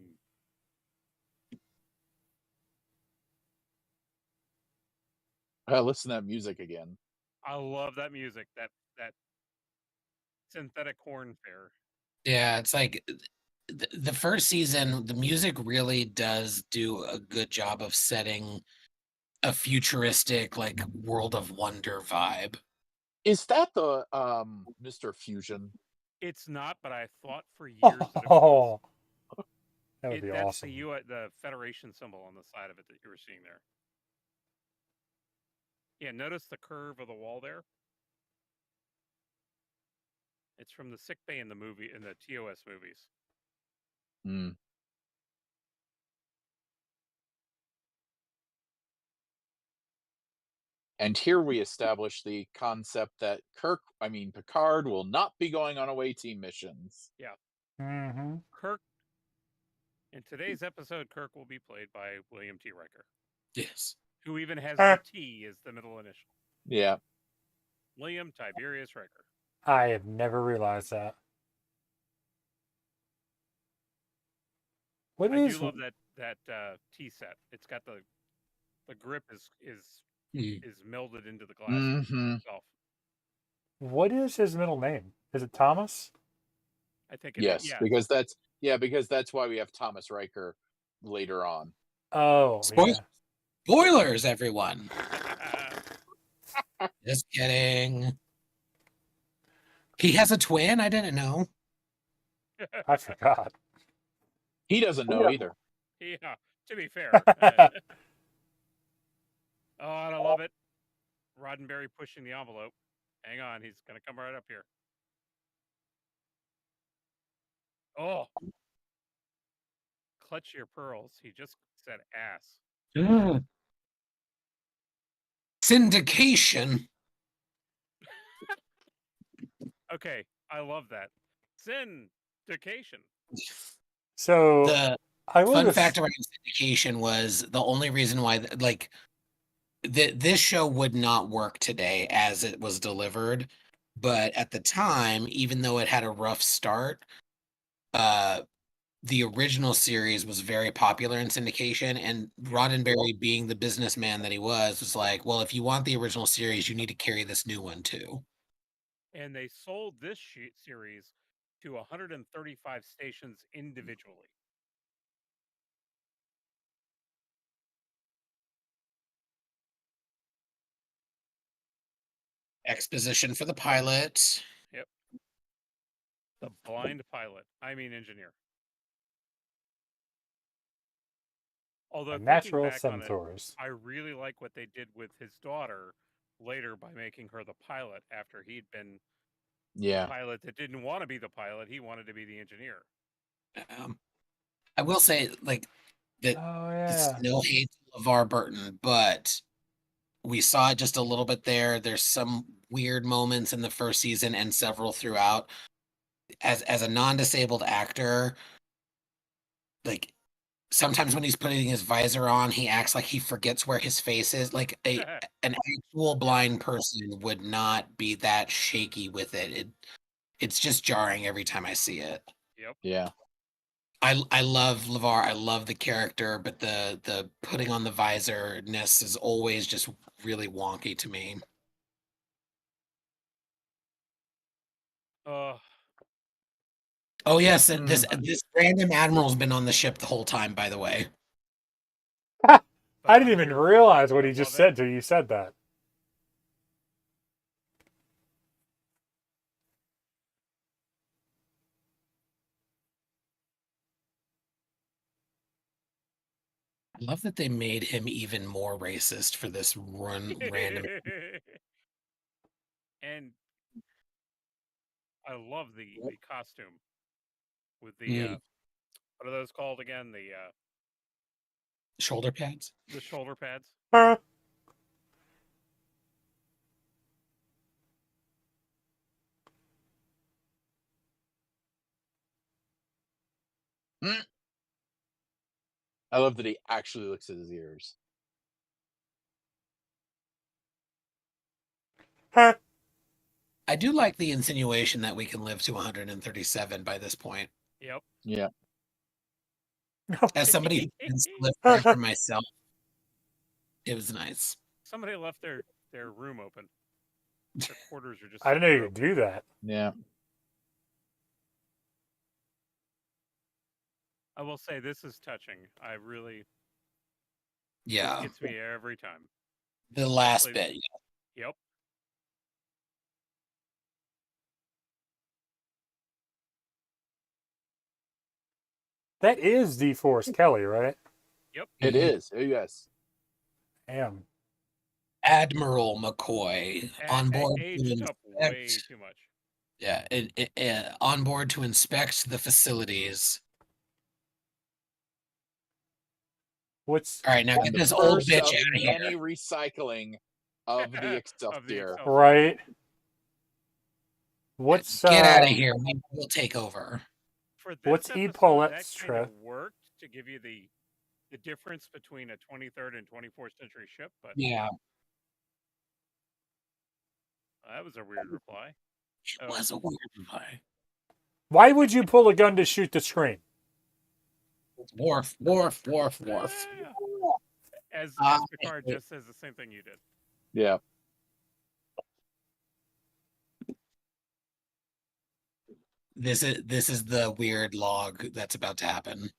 Listen to that music again. I love that music. That synthetic horn fair. Yeah, it's like the first season, the music really does do a good job of setting a futuristic, like World of Wonder vibe. Is that the Mr. Fusion? It's not, but I thought for years that it was. Oh, that would be That's awesome. the Federation symbol on the side of it that you were seeing there. Yeah, notice the curve of the wall there. It's from the sick bay in the TOS movies. Hmm. And here we establish the concept that Picard will not be going on away team missions. Mm-hmm. Kirk. In today's episode, Kirk will be played by William T. Riker, Yes. who even has the T as the middle initial. Yeah. William Tiberius Riker. I have never realized that. What I is do love that T set. It's got the grip is melded into the glass Mhm. itself. what is his middle name? Is it Thomas? I think it Yes, is. Yeah. because that's why we have Thomas Riker later on. Oh, Spoil- yeah. Spoilers, everyone. Just kidding. He has a twin? I didn't know. I forgot. He doesn't know either. Yeah. To be fair. Oh, and I love it. Roddenberry pushing the envelope. Hang on, he's gonna come right up here. Oh. Clutch your pearls. He just said ass. Syndication. Okay, I love that. Syndication. So The I will fun just, fact about syndication was the only reason why, like, this show would not work today as it was delivered. But at the time, even though it had a rough start, the original series was very popular in syndication, and Roddenberry, being the businessman that he was like, well, if you want the original series, you need to carry this new one too. And they sold this series to 135 stations individually. Exposition for the pilot. Yep. The blind pilot. I mean engineer. Although a thinking natural back on it, centaurs. I really like what they did with his daughter later by making her the pilot after he'd been Yeah. the pilot that didn't want to be the pilot. He wanted to be the engineer. I will say, like, that Oh it's yeah. no hate to LeVar Burton, but we saw it just a little bit there. There's some weird moments in the first season and several throughout. As a non-disabled actor, like sometimes when he's putting his visor on, he acts like he forgets where his face is. Like an actual blind person would not be that shaky with it. It's just jarring every time I see it. Yep. Yeah. I love LeVar. I love the character, but the putting on the visor-ness is always just really wonky to me. Oh yes, this random admiral's been on the ship the whole time, by the way. I didn't even realize what he just said till you said that. I love that they made him even more racist for this random. And I love the costume with the what are those called again? The Shoulder pads. the shoulder pads. I love that he actually looks at his ears. I do like the insinuation that we can live to 137 by this point. Yep. Yeah. As somebody who can live forever myself, it was nice. Somebody left their room open. Their quarters are just. I didn't know you could do that. Yeah. I will say this is touching. I really. Yeah. It gets me every time. The last bit. Yeah. Yep. That is DeForest Kelly, right? Yep. It is. Yes. Damn. Admiral McCoy on board aged up way too much. Yeah, on board to inspect the facilities. What's all right? Now get this old bitch out of here. Many recycling of the Excelsior. Right. What's get out of here? We'll take over. For this what's episode, Epaulette's that kind of trip? worked to give you the difference between a 23rd and 24th century ship, but yeah, that was a weird reply. It was a weird reply. Why would you pull a gun to shoot the screen? Wharf. As Picard just says the same thing you did. Yeah. This is the weird log that's about to happen.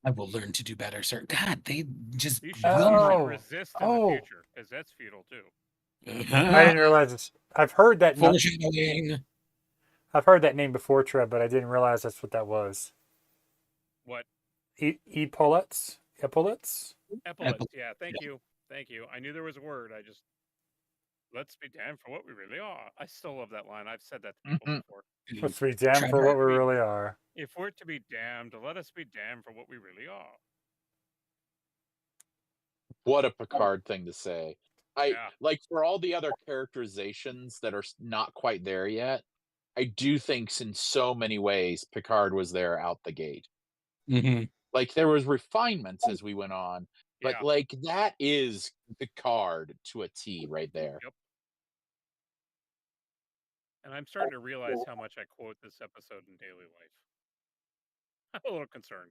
I will learn to do better, sir. God, they just you should resist in the future, because that's futile too. I didn't realize this. I've heard that foreshadowing. I've heard that name before, Trev, but I didn't realize that's what that was. What? Epaulettes? Epaulettes, yeah. Thank you. I knew there was a word. I just let's be damned for what we really are. I still love that line. I've said that to people before. Let's be damned for what we really are. If we're to be damned, let us be damned for what we really are. What a Picard thing to say. Like for all the other characterizations that are not quite there yet, I do think in so many ways Picard was there out the gate. Mm-hmm. Like there was refinements as we went on, but like that is Picard to a T right there. Yep. And I'm starting to realize how much I quote this episode in daily life. I'm a little concerned.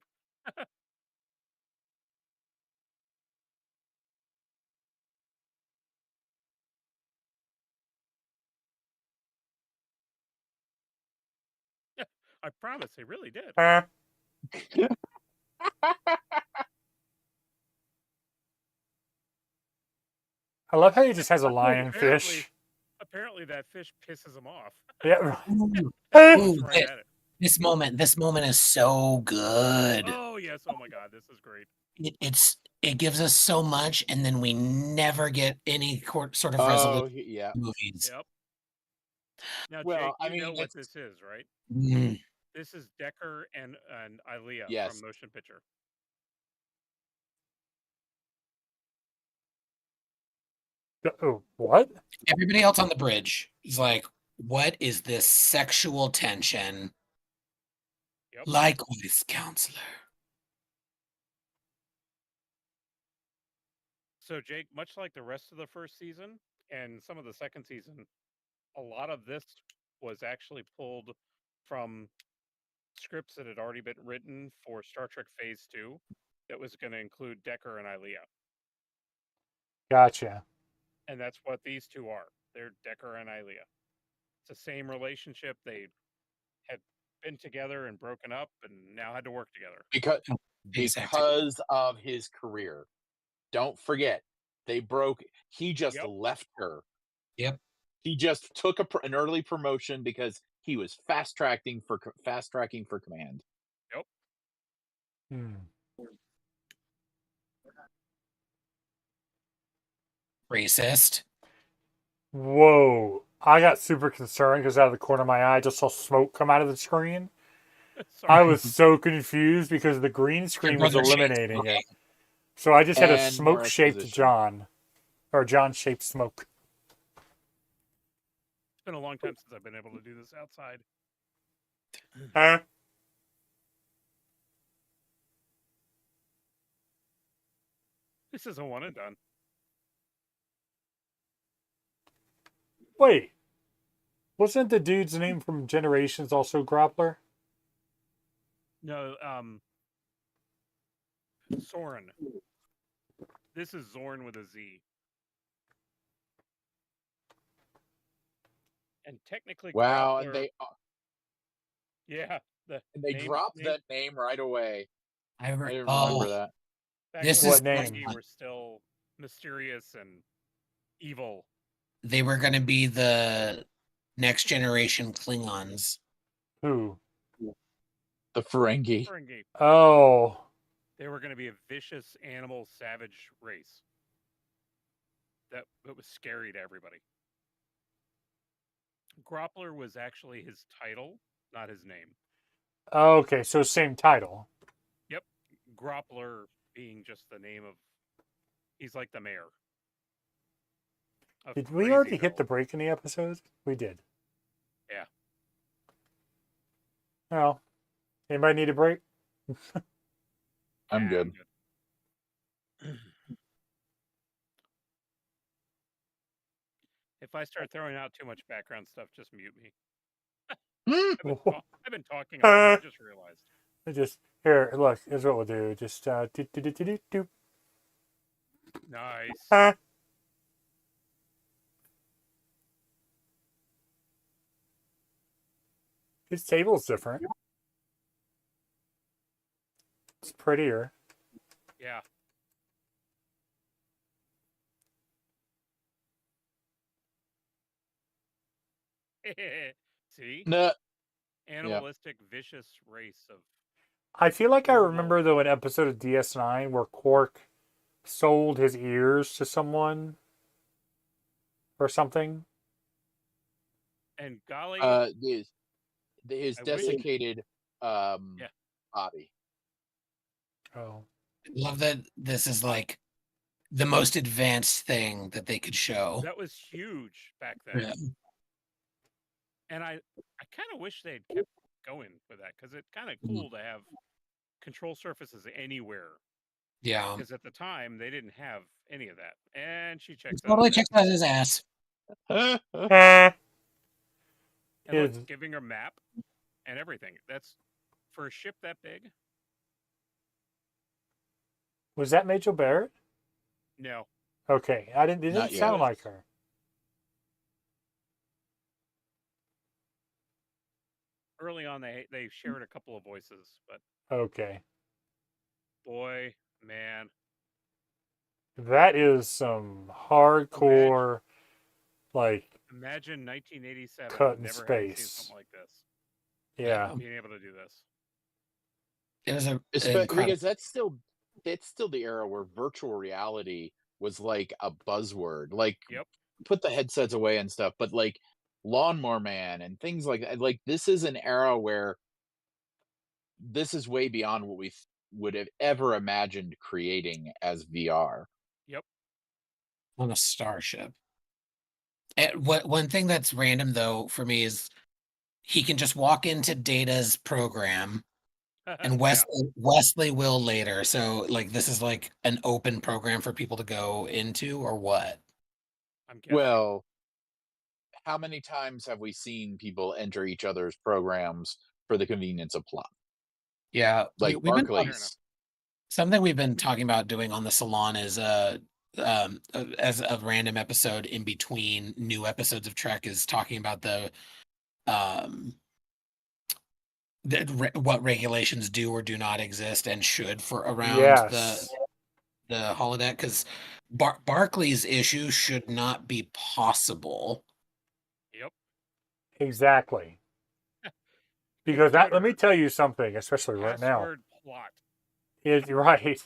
I promise, they really did. I love how he just has a lionfish. Apparently that fish pisses him off. Yeah. This moment is so good. Oh yes, oh my god, this is great. it gives us so much, and then we never get any sort of resolution yeah. movies. Yep. Now, Well, Jake, you know what it's this is, right? Mm. This is Decker and Ilea Yes. from Motion Picture. Oh, what? Everybody else on the bridge is like, what is this sexual tension? Yep. Likewise, counselor. So, Jake, much like the rest of the first season and some of the second season, a lot of this was actually pulled from scripts that had already been written for Star Trek Phase 2 that was going to include Decker and Ilea. Gotcha. And that's what these two are. They're Decker and Ilea. It's the same relationship. They had been together and broken up and now had to work together. Because of his career. Don't forget, they broke. He just left her. Yep. He just took an early promotion because he was fast tracking for command. Yep. Racist. Whoa. I got super concerned because out of the corner of my eye, I just saw smoke come out of the screen. I was so confused because the green screen was eliminating it. So I just had a smoke-shaped John. Or John-shaped smoke. It's been a long time since I've been able to do this outside. Huh? This is a one and done. Wait. Wasn't the dude's name from Generations also Groppler? No, Soren. This is Zorn with a Z. And technically, wow, Groppler, and they dropped that name right away. I didn't remember that. Back this when is the Ferengi were still mysterious and evil. They were going to be the next generation Klingons. Who? The Ferengi. Oh. They were going to be a vicious animal savage race. That was scary to everybody. Groppler was actually his title, not his name. Okay, so same title. Yep. Groppler being just the name of... He's like the mayor. Did we already hit the break in the episode? We did. Yeah. Well, anybody need a break? I'm good. If I start throwing out too much background stuff, just mute me. I've been talking a lot. I just realized. Here, look, here's what we'll do. Just do. Nice. His table's different. It's prettier. Yeah. See? No. Animalistic, vicious race of... I feel like I remember, though, an episode of DS9 where Quark sold his ears to someone or something. And golly... his desiccated body. Oh. I love that this is like the most advanced thing that they could show. That was huge back then. Yeah. And I kind of wish they'd kept going with that because it's kind of cool to have control surfaces anywhere. Yeah. Because at the time, they didn't have any of that. And she checks out. Totally checks out his ass. And look, giving her map and everything. That's for a ship that big. Was that Majel Barrett? No. Okay, it didn't sound like her. Early on, they shared a couple of voices, but okay. Boy, man, that is some hardcore, imagine 1987. Cut in never space. Seen something like this. Yeah. Being able to do this. It was because that's still it's still the era where virtual reality was like a buzzword. Like, Yep. put the headsets away and stuff, but like Lawnmower Man and things like that. Like, this is an era where this is way beyond what we would have ever imagined creating as VR. Yep. On a starship. One thing that's random though for me is he can just walk into Data's program, and Yeah. Wesley will later. So like this is like an open program for people to go into, or what? I'm guessing. Well, how many times have we seen people enter each other's programs for the convenience of plot? Yeah, Like we've been Barclays. something we've been talking about doing on the Salon is as a random episode in between new episodes of Trek is talking about um what regulations do or do not exist and should for around Yes. the holodeck, because Barclay's issue should not be possible. Yep. Exactly. Because that, let Computer, me tell you something, especially right now. password plot. Is right.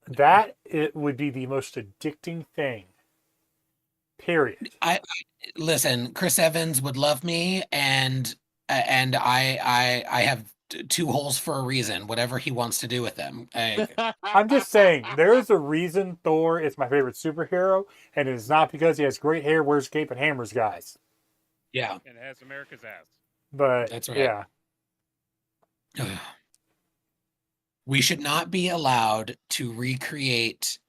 That it would be the most addicting thing. Period. I listen. Chris Evans would love me, and I have two holes for a reason. Whatever he wants to do with them. I'm just saying, there is a reason Thor is my favorite superhero, and it is not because he has great hair, wears cape, and hammers guys. Yeah, And it has America's ass. But that's right. yeah, We should not be allowed to recreate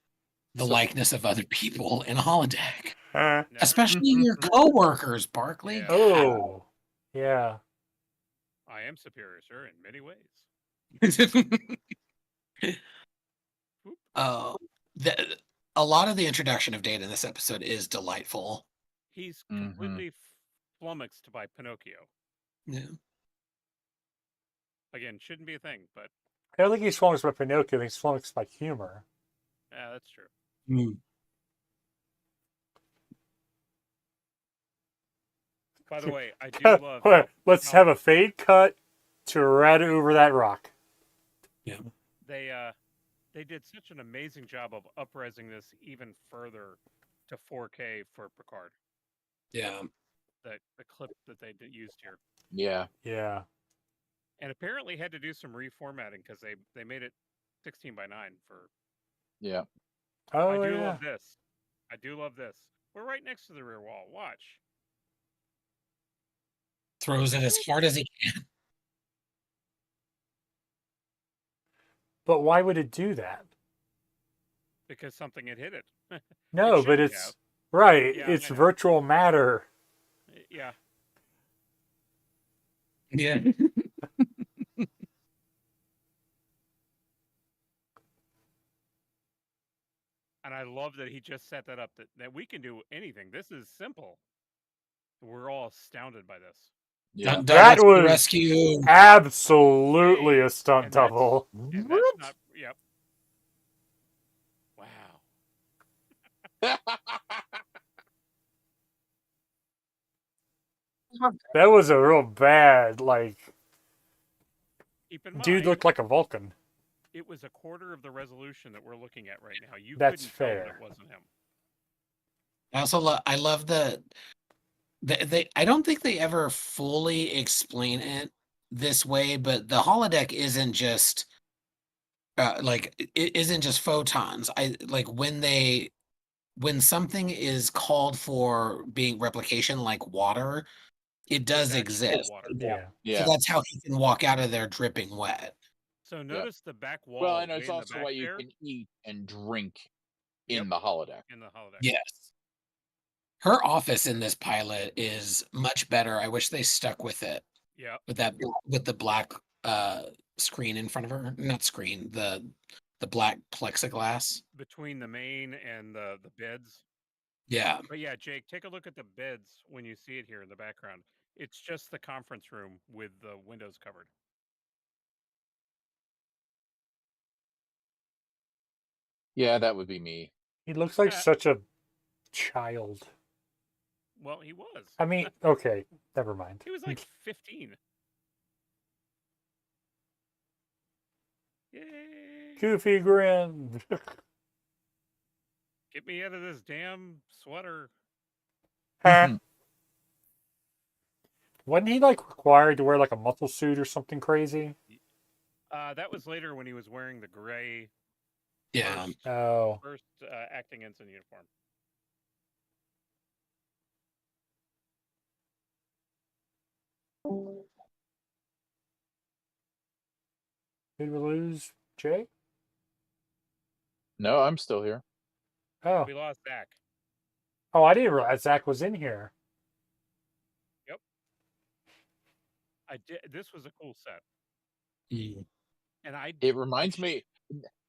the So- likeness of other people in a holodeck, Uh, Never. especially your coworkers, Barkley. Yeah. oh, yeah. I am superior, sir, in many ways. uh, a lot of the introduction of Data in this episode is delightful. He's Mhm. completely flummoxed by Pinocchio. Yeah. Again, shouldn't be a thing, but I don't think he's flummoxed by Pinocchio. I think he's flummoxed by humor. yeah, that's true. Mm. By the way, I do love Let's have a fade cut to right over that rock. they did such an amazing job of up-resing this even further to 4K for Picard. Yeah. The clip that they used here, Yeah. Yeah. and apparently had to do some reformatting because they made it 16:9 for. Yeah. Oh, I do yeah. love this. I do love this. We're right next to the rear wall. Watch. Throws it as hard as he can. But why would it do that? Because something had hit it. No, It but shouldn't it's have. right. Yeah, It's I know. virtual matter. Yeah. Yeah. And I love that he just set that up that we can do anything. This is simple. We're all astounded by this. Yeah. That was rescue. absolutely a stunt And that's- double. And that's not. Yep. Wow. That was a real bad, like, Keep in mind, dude looked like a Vulcan. it was a quarter of the resolution that we're looking at right now. You That's couldn't tell that fair. it wasn't him. I also I love they I don't think they ever fully explain it this way, but the holodeck isn't just it isn't just photons. I like when something is called for being replication like water, it does actual exist. water. Yeah. Yeah. So that's how he can walk out of there dripping wet. So notice the back wall. Well, and way it's in the also back why you there, can eat and drink Yep. in the holodeck. in the holodeck. Yes. Her office in this pilot is much better. I wish they stuck with it. Yeah. With the black screen in front of her. Not screen, the black plexiglass. Between the main and the beds. Yeah. But yeah, Jake, take a look at the beds when you see it here in the background. It's just the conference room with the windows covered. Yeah, that would be me. He looks like Yeah. such a child. Well, he was. I mean, okay, never mind. He was like 15. Yay! Goofy grin. Get me out of this damn sweater. Huh? Wasn't he like required to wear like a muscle suit or something crazy? That was later when he was wearing the gray Yeah. Oh. first acting ensign uniform. Did we lose Jay? No, I'm still here. Oh. We lost Zach. Oh, I didn't realize Zach was in here. Yep. I did. This was a cool set, Mm. and It reminds me,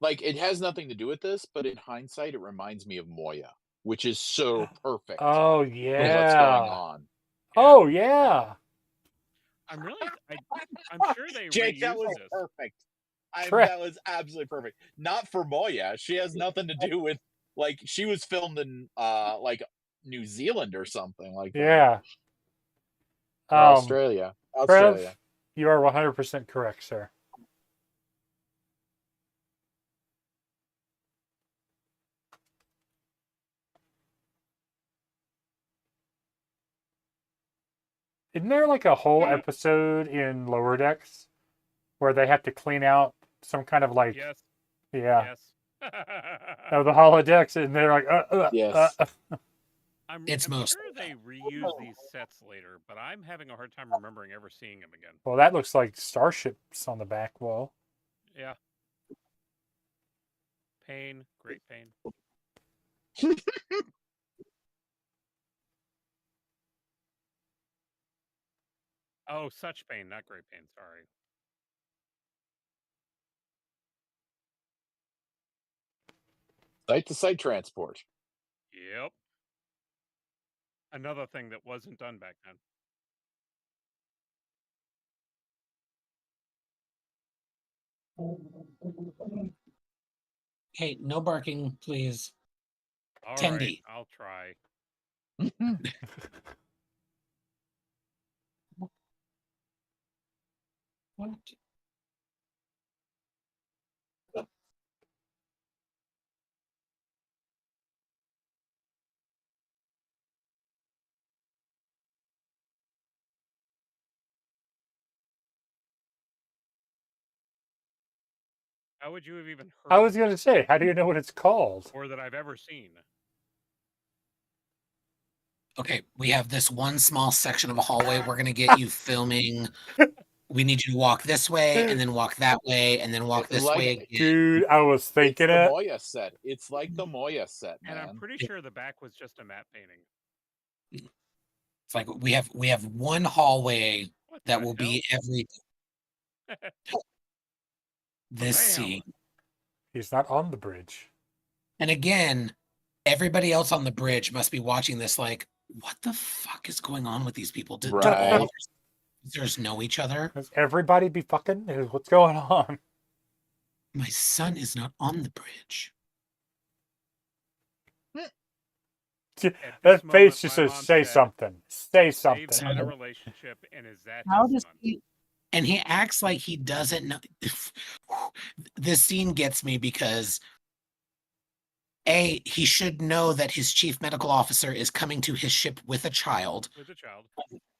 like, it has nothing to do with this, but in hindsight, it reminds me of Moya, which is so perfect Oh for what's going yeah. on. Oh yeah. I'm really. I'm sure they Jake, that reused was this. perfect. Tre- That was absolutely perfect. Not for Moya. She has nothing to do with, like, she was filmed in like New Zealand or something like that. Yeah. Or Australia. Trev, you are 100% correct, sir. Isn't there like a whole episode in Lower Decks where they have to clean out some kind of like, Yes. yeah, Yes. of the holodecks, and they're like, Yes. I'm It's most- sure they reuse these sets later, but I'm having a hard time remembering ever seeing them again. Well, that looks like starships on the back wall. Yeah. Pain, great pain. Oh, such pain, not great pain. Sorry. Site-to-site transport. Yep. Another thing that wasn't done back then. Hey, no barking, please. All Tendy. right, I'll try. What? How would you have even heard? I was going to say, how do you know what it's called? Or that I've ever seen. Okay, we have this one small section of a hallway. We're gonna get you filming. We need you to walk this way, and then walk that way, and then walk this Like- way again. Dude, I was It's thinking the it. Moya set. It's like the Moya set, man. And I'm pretty sure the back was just a matte painting. It's like we have one hallway What that the will be every this Bam. scene. He's not on the bridge. And again, everybody else on the bridge must be watching this like, what the fuck is going on with these people? Do all Right. of our sisters know each other? Does everybody be fucking? What's going on? My son is not on the bridge. At That this moment, face just my says, mom say said, something. Say They've something. had a relationship, and is that How his does son? he? And he acts like he doesn't know. This scene gets me because A, he should know that his chief medical officer is coming to his ship with a child. With a child.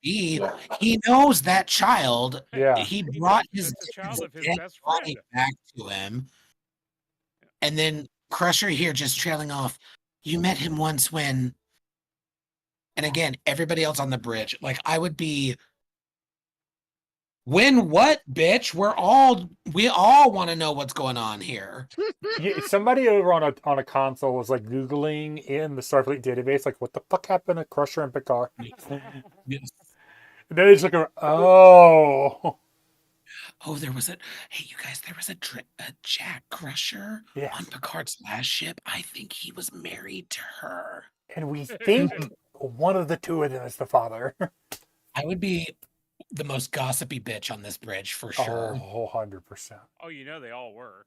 B, he knows that child. Yeah. He brought his That's a child of his dead best body friend. back to him. And then Crusher here just trailing off. You met him once when. And again, everybody else on the bridge. Like, I would be. When what, bitch? We all want to know what's going on here. Yeah, somebody over on a console was like Googling in the Starfleet database, like, what the fuck happened to Crusher and Picard? Yes. And then they just look around, oh. Oh, there was hey, you guys, there was a Jack Crusher Yes. on Picard's last ship. I think he was married to her. And we think one of the two of them is the father. I would be the most gossipy bitch on this bridge for sure. Oh, 100%. Oh, you know they all were.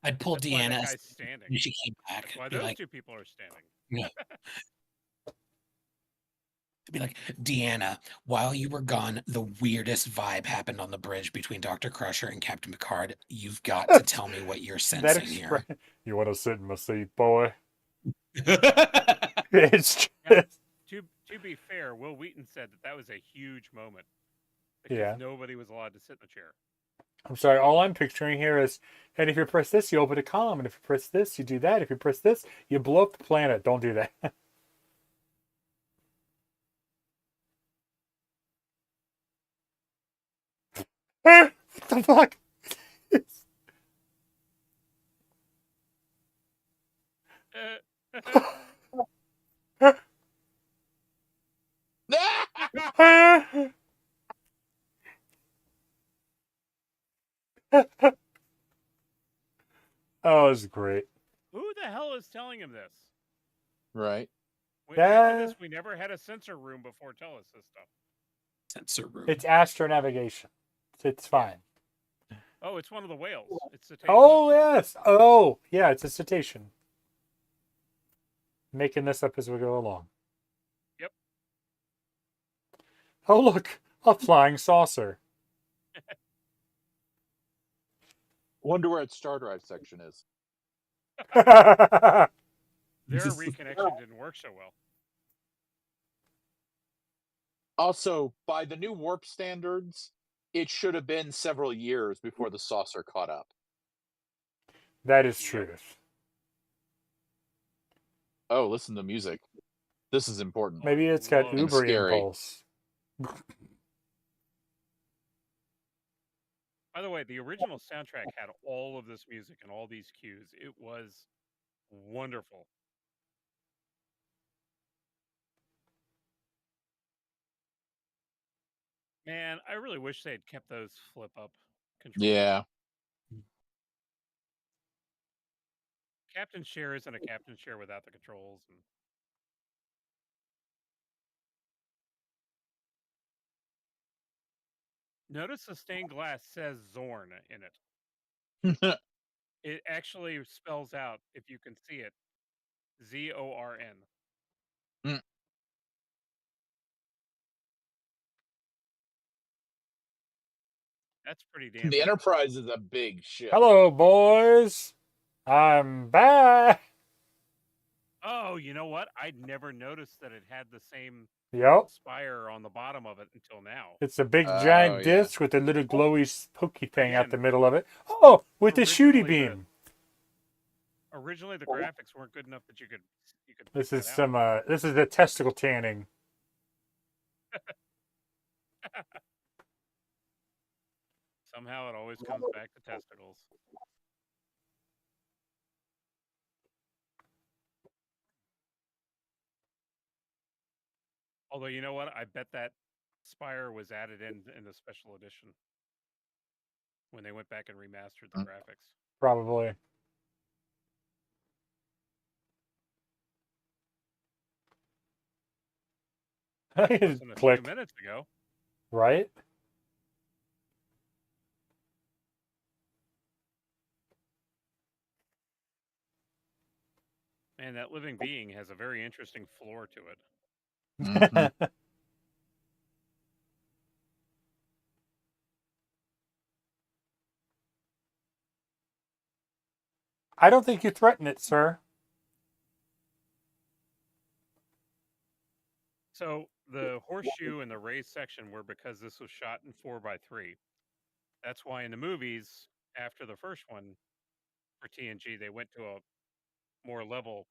I'd pull That's why Deanna. that guy's standing. You should keep back. That's why Be those like, two people are standing. yeah. To be like, Deanna, while you were gone, the weirdest vibe happened on the bridge between Dr. Crusher and Captain Picard. You've got to tell me what you're That sensing here. expression. You want to sit in my seat, boy? It's Now, just, to be fair, Will Wheaton said that was a huge moment because yeah. nobody was allowed to sit in the chair. I'm sorry. All I'm picturing here is, and if you press this, you open a column, and if you press this, you do that. If you press this, you blow up the planet. Don't do that. What the fuck? Oh, it's great. Who the hell is telling him this? Right. After this, we never had a sensor room before tell us this stuff. Sensor room. It's astronavigation. It's fine. Oh, it's one of the whales. It's cetacean. Oh, yes. Oh, yeah, it's a cetacean. Making this up as we go along. Yep. Oh, look. A flying saucer. Wonder where its star drive section is. Their reconnection didn't work so well. Also, by the new warp standards, it should have been several years before the saucer caught up. That is truth. Oh, listen to music. This is important. Maybe it's got And Uber scary. impulse. By the way, the original soundtrack had all of this music and all these cues. It was wonderful. Man, I really wish they had kept those flip up controls. Yeah. Captain Chair isn't a Captain Chair without the controls. And... Notice the stained glass says Zorn in it. It actually spells out, if you can see it, Z-O-R-N. Mm. That's pretty damn The cool. Enterprise is a big ship. Hello, boys. I'm back. Oh, you know what? I'd never noticed that it had the same Yep. spire on the bottom of it until now. It's a big Oh, giant yeah. disc with a little glowy pokey thing out Again, the middle of it. Oh, with the shooty originally the- beam. Originally, the graphics weren't good enough that you could. This pick is that out. some. This is the testicle tanning. Somehow, it always comes back to testicles. Although, you know what? I bet that spire was added in the special edition when they went back and remastered the graphics. Probably. It wasn't a Click. few minutes ago. Right? Man, that living being has a very interesting floor to it. Mhm. I don't think you threaten it, sir. So the horseshoe and the raised section were because this was shot in 4:3. That's why in the movies, after the first one for TNG, they went to a more level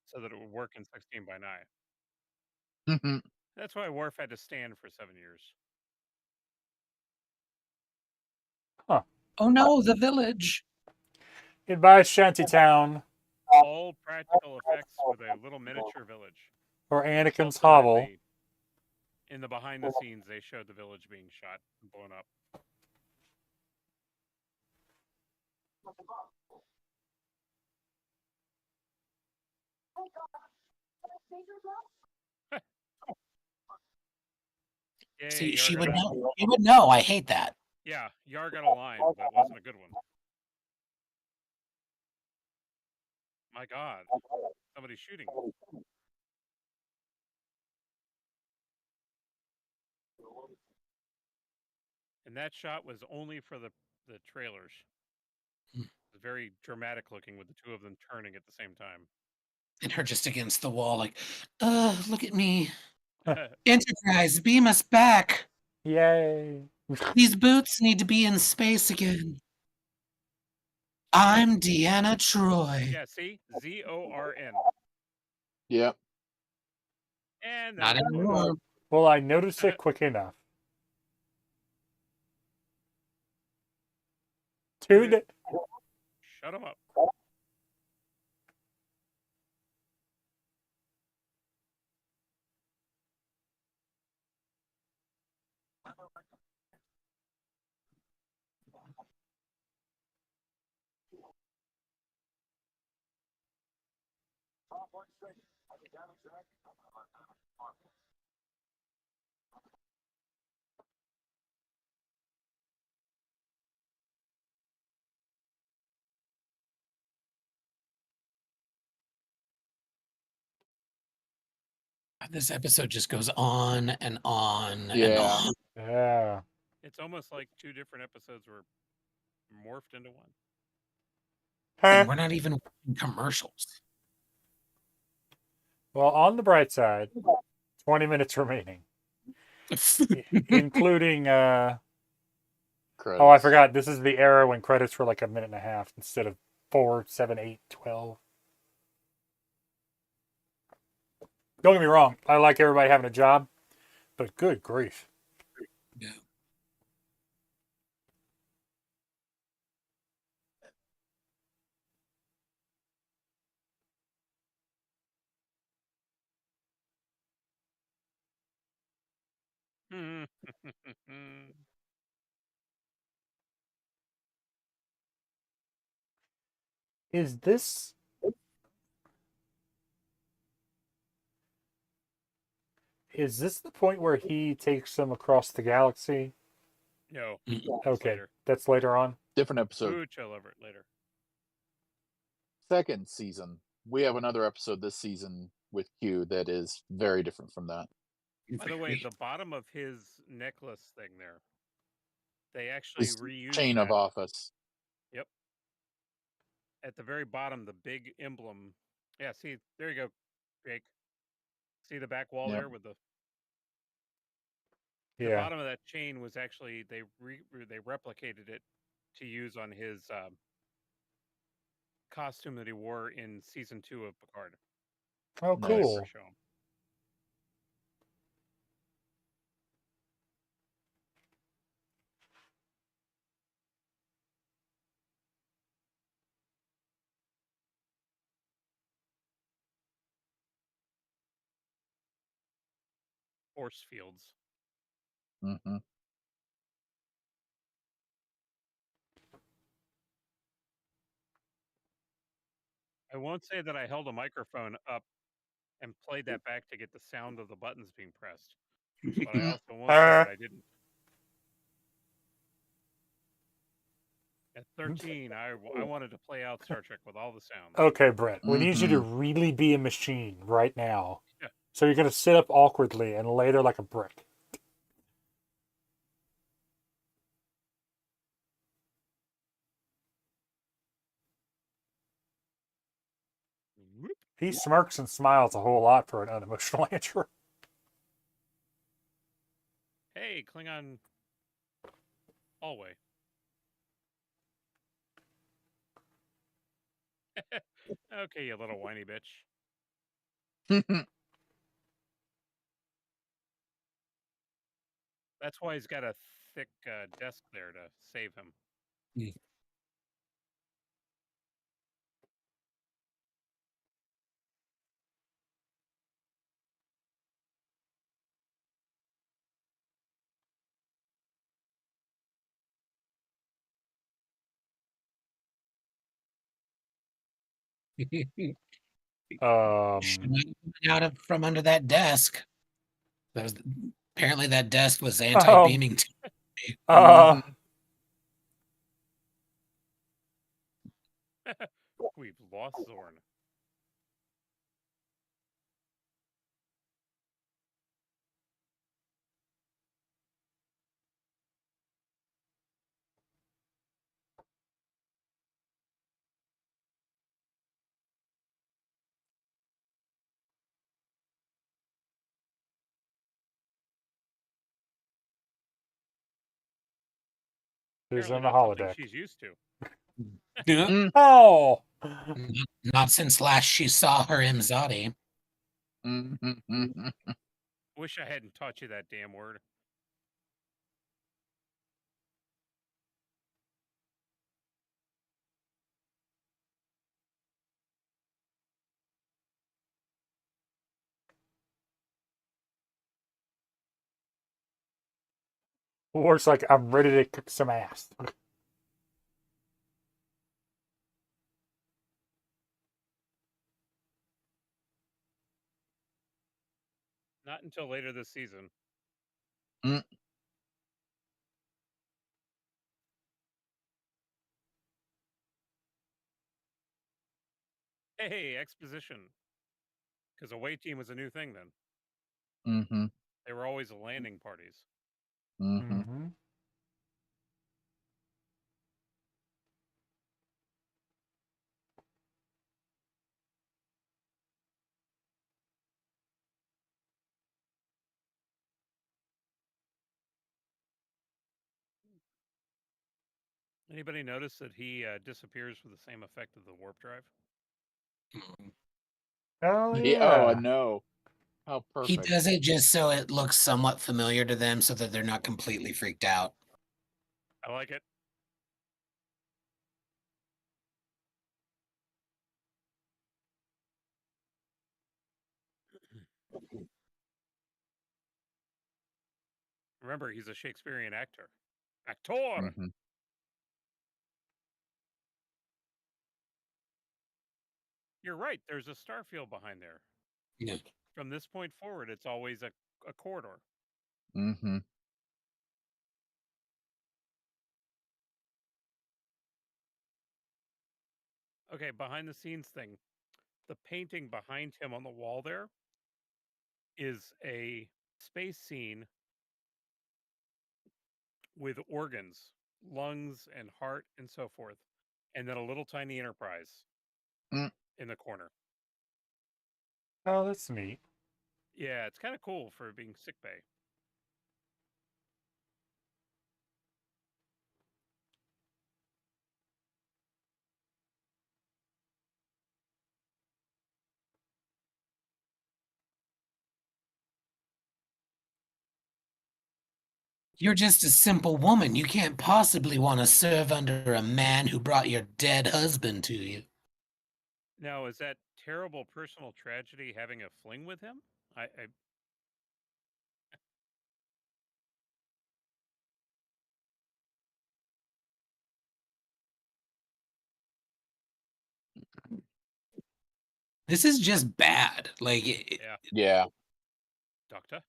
so that it would work in 16:9. That's why Worf had to stand for 7 years. Huh. Oh no, the village. Goodbye, Shantytown. All practical effects with a little miniature village. Or Anakin's Also, hovel. in the behind the scenes, they showed the village being shot and blown up. Yay, See, Yar she got would a- know. She would know. I hate that. Yeah, Yar got a line, but it wasn't a good one. My God, somebody's shooting. And that shot was only for the trailers. Hmm. It was very dramatic looking with the two of them turning at the same time. And her just against the wall, like, look at me. Enterprise, beam us back. Yay. These boots need to be in space again. I'm Deanna Troy. Yeah, see? ZORN. Yep. And Not then anymore. Well, I noticed it quick enough. Dude. Shut them up. This episode just goes on and on and Yeah. on. Yeah. It's almost like two different episodes were morphed into one. And we're not even watching commercials. Well, on the bright side, 20 minutes remaining, including Credits. oh, I forgot. This is the era when credits were like a minute and a half instead of 4, 7, 8, 12. Don't get me wrong. I like everybody having a job, but good grief. Yeah. Is this the point where he takes them across the galaxy? No. Okay, Later. that's later on. Different episode. Ooh, chill over it later. Second season. We have another episode this season with Q that is very different from that. By the way, the bottom of his necklace thing there, they actually His reused chain that. of office. Yep. At the very bottom, the big emblem. Yeah, see, there you go, Jake. See the back wall Yep. there with the Yeah. bottom of that chain was actually they replicated it to use on his costume that he wore in season 2 of Picard. Oh, Nice. cool. Show him. Force fields. Mm-hmm. I won't say that I held a microphone up and played that back to get the sound of the buttons being pressed, but I also won't say that I didn't. At 13, I wanted to play out Star Trek with all the sounds. Okay, Brett, we need you to really be a machine right now. Yeah. So you're going to sit up awkwardly and lay there like a brick. Whoop. He smirks and smiles a whole lot for an unemotional android. Hey, Klingon hallway. Okay, you little whiny bitch. That's why he's got a thick desk there to save him. Out of from under that desk. That was, apparently that desk was anti-beaming. We've lost Zorn. She's Apparently on the not something holodeck. she's used to. Yeah. Oh! Not since last she saw her Imzadi. Wish I hadn't taught you that damn word. War's like, I'm ready to kick some ass. Not until later this season. Hey, exposition. Because away team was a new thing then. Mm-hmm. They were always landing parties. Mm-hmm. Mm-hmm. Anybody notice that he disappears with the same effect of the warp drive? Oh, Yeah. Oh, I yeah. know. How He perfect. does it just so it looks somewhat familiar to them so that they're not completely freaked out. I like it. Remember, he's a Shakespearean actor. Actor! Mm-hmm. You're right. There's a star field behind there. Yeah. From this point forward, it's always a corridor. Mm-hmm. Okay, behind the scenes thing. The painting behind him on the wall there is a space scene with organs, lungs and heart and so forth, and then a little tiny Enterprise in the corner. Oh, that's neat. Yeah, it's kind of cool for being sick bay. You're just a simple woman. You can't possibly want to serve under a man who brought your dead husband to you. Now, is that terrible personal tragedy having a fling with him? I This is just bad. Like, yeah, Yeah. doctor.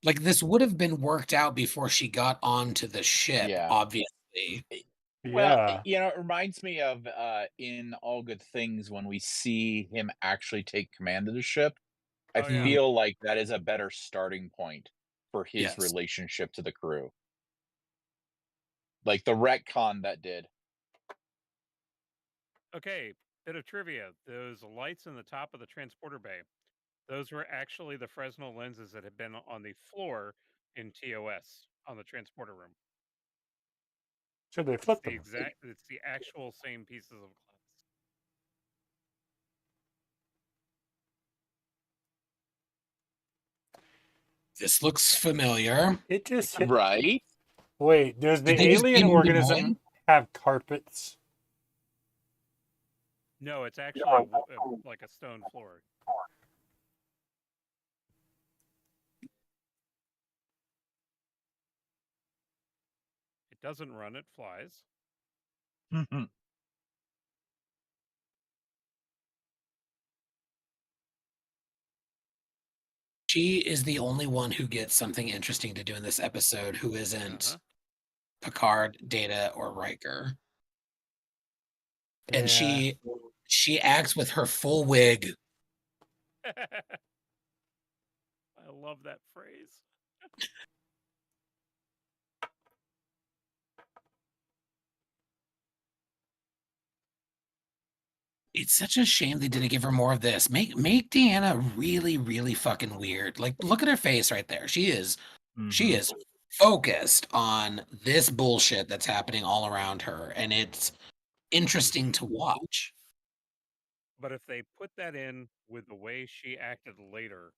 like this would have been worked out before she got onto the ship, Yeah. obviously. Well, Yeah. it reminds me of in All Good Things when we see him actually take command of the ship. I Oh, yeah. feel like that is a better starting point for his Yes. relationship to the crew. Like the retcon that did. Okay, bit of trivia. Those lights in the top of the transporter bay, those were actually the Fresnel lenses that had been on the floor in TOS on the transporter room. Should they It's flip the them? exact, it's the actual same pieces of glass. This looks familiar. It just hit. Right? Wait, does the Did they just alien beam them organism in? have carpets? No, it's actually like a stone floor. It doesn't run, it flies. She is the only one who gets something interesting to do in this episode who isn't Uh-huh. Picard, Data, or Riker. And Yeah. she acts with her full wig. I love that phrase. It's such a shame they didn't give her more of this. Make Deanna really, really fucking weird. Like, look at her face right there. She is focused on this bullshit that's happening all around her, and it's interesting to watch. But if they put that in with the way she acted later,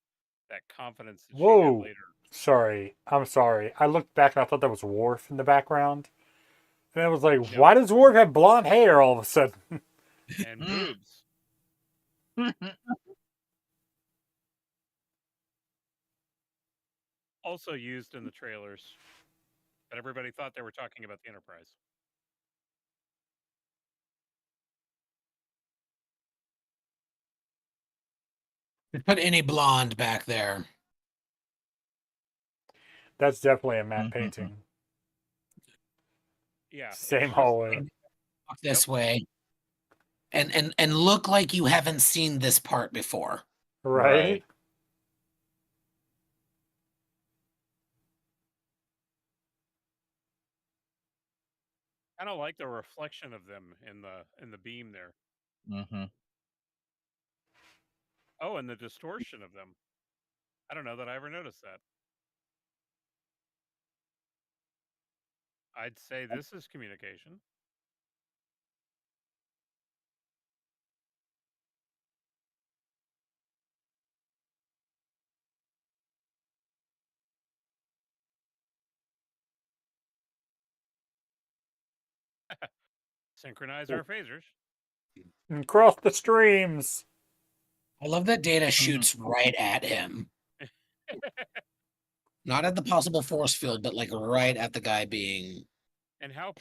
that confidence that she had Whoa. later, Sorry. I'm sorry. I looked back and I thought that was Worf in the background. And I was like, Yep. why does Worf have blonde hair all of a sudden? and boobs. Also used in the trailers, but everybody thought they were talking about the Enterprise. Put any blonde back there. That's definitely a matte painting. Yeah. Same hallway. Walk this way. And look like you haven't seen this part before. Right? I don't like the reflection of them in the beam there. Mm-hmm. Oh, and the distortion of them. I don't know that I ever noticed that. I'd say this is communication. Synchronize our phasers. And cross the streams. I love that Data shoots right at him. Not at the possible force field, but like right at the guy being. And how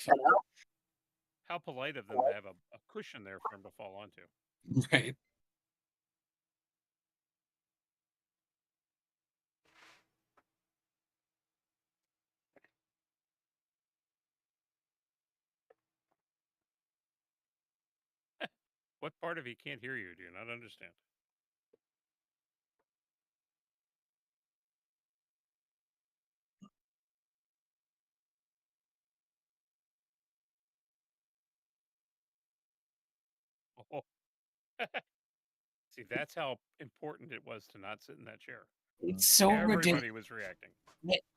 polite of them to have a cushion there for him to fall onto. Right. What part of he can't hear you do you not understand? Oh. See, that's how important it was to not sit in that chair. It's so ridiculous. Everybody was reacting.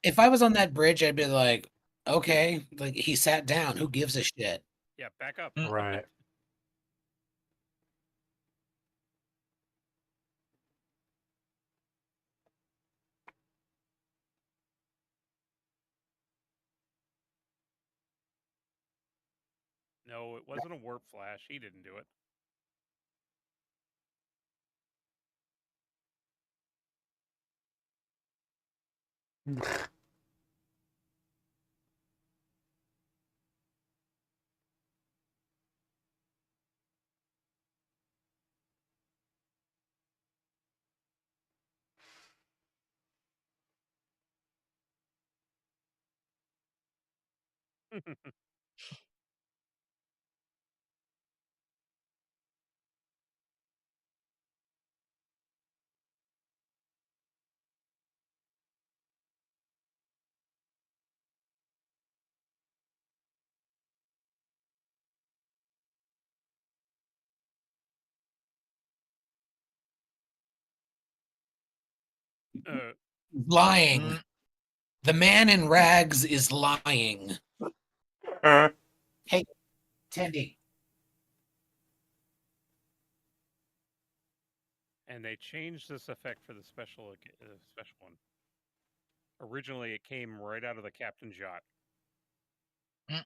If I was on that bridge, I'd be like, okay, like he sat down. Who gives a shit? Yeah, back up. Right. No, it wasn't a warp flash. He didn't do it. Lying. The man in rags is lying. Hey, Tandy. And they changed this effect for the special one. Originally, it came right out of the Captain's yacht. And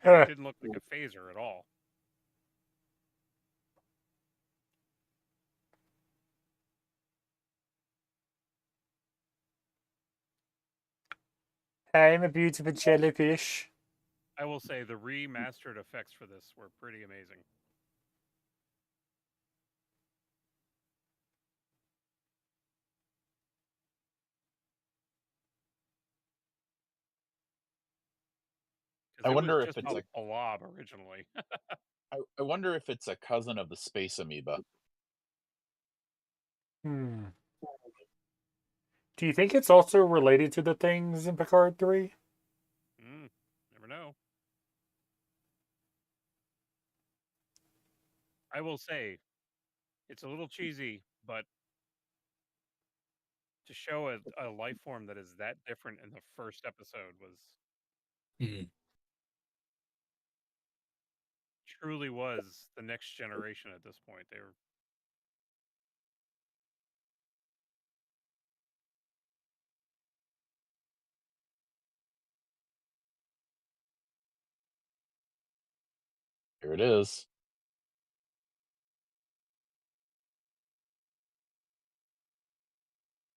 it didn't look like a phaser at all. I'm a beautiful jellyfish. I will say the remastered effects for this were pretty amazing. I wonder was if just it's a blob originally. I wonder if it's a cousin of the space amoeba. Do you think it's also related to the things in Picard 3? Never know. I will say, it's a little cheesy, but to show a life form that is that different in the first episode truly was the next generation at this point. They were Here it is.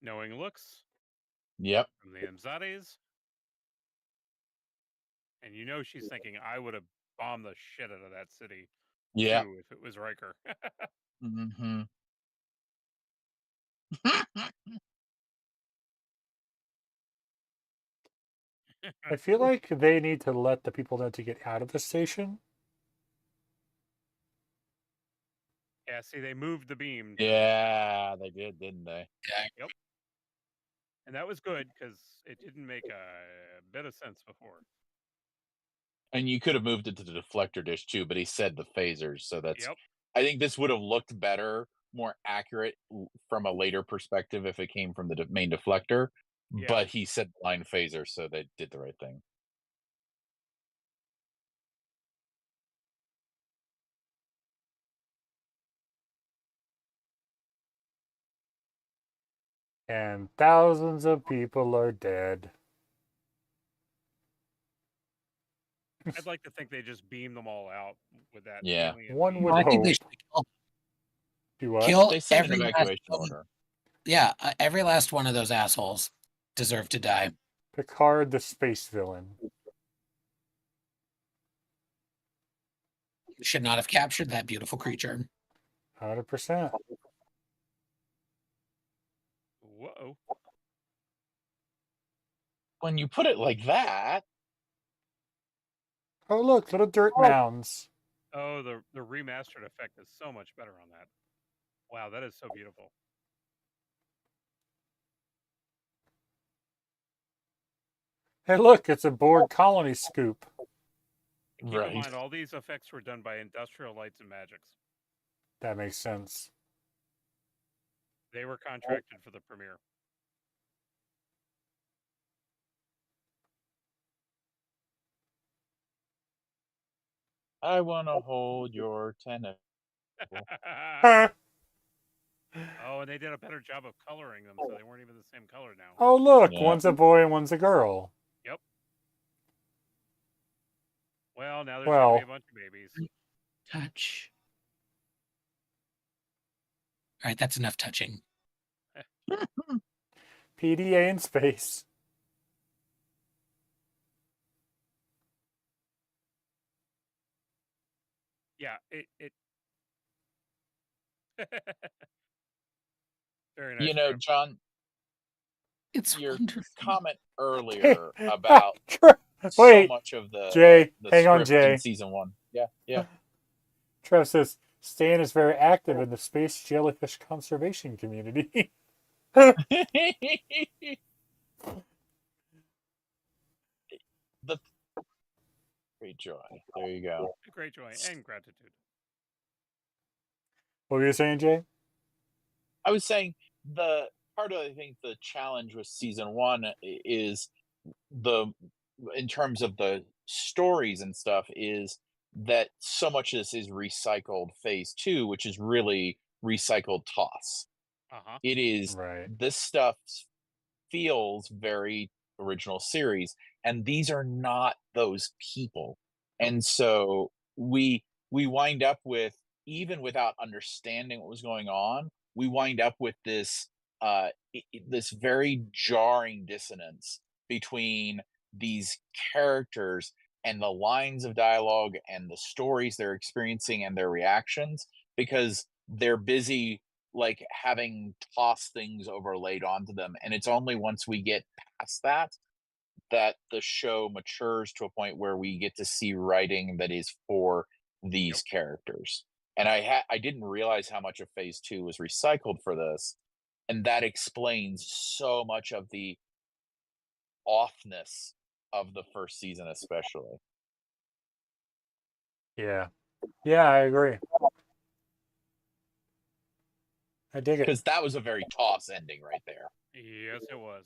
knowing looks Yep. from the Mzades. And you know she's thinking, I would have bombed the shit out of that city Yeah. too if it was Riker. Mm-hmm. I feel like they need to let the people know to get out of the station. Yeah, see, they moved the beam. Yeah, they did, didn't they? Yep. And that was good because it didn't make a bit of sense before. And you could have moved it to the deflector dish too, but he said the phasers, so that's. Yep. I think this would have looked better, more accurate from a later perspective if it came from the main deflector. Yeah. But he said line phaser, so they did the right thing. And thousands of people are dead. I'd like to think they just beam them all out with that. Yeah. alien One beam. would I think they hope. should kill, Do what? kill They sent an every last evacuation one. order. Yeah, every last one of those assholes deserve to die. Picard, the space villain. Should not have captured that beautiful creature. 100%. Whoa. When you put it like that, Oh, look, little dirt mounds. Oh, the remastered effect is so much better on that. Wow, that is so beautiful. Hey, look, it's a Borg colony scoop. And keep in Right. mind, all these effects were done by Industrial Lights and Magics. That makes sense. They were contracted for the premiere. I want to hold your tennis. Oh, and they did a better job of coloring them, so they weren't even the same color now. Oh, look, Yeah. one's a boy and one's a girl. Yep. Well, now there's Well. going to be a bunch of babies. Touch. All right, that's enough touching. PDA in space. Yeah, it very nice. You know, Trev. John, It's your wonderful. comment earlier about so Wait, much of the Jay, the hang on, script in Jay. season 1. Yeah. Trev says, Stan is very active in the space jellyfish conservation community. The great joy. There you go. Great joy and gratitude. What were you saying, Jay? I was saying the part of I think the challenge with season 1 is in terms of the stories and stuff is that so much of this is recycled phase 2, which is really recycled toss. Uh-huh. It is Right. this stuff feels very original series, and these are not those people. And so we wind up with, even without understanding what was going on, we wind up with this this very jarring dissonance between these characters and the lines of dialogue and the stories they're experiencing and their reactions, because they're busy like having tossed things overlaid onto them, and it's only once we get past that that the show matures to a point where we get to see writing that is for these characters. And I didn't realize how much of phase 2 was recycled for this, and that explains so much of the offness of the first season especially. Yeah. Yeah, I agree. I dig it. Because that was a very toss ending right there. Yes, it was.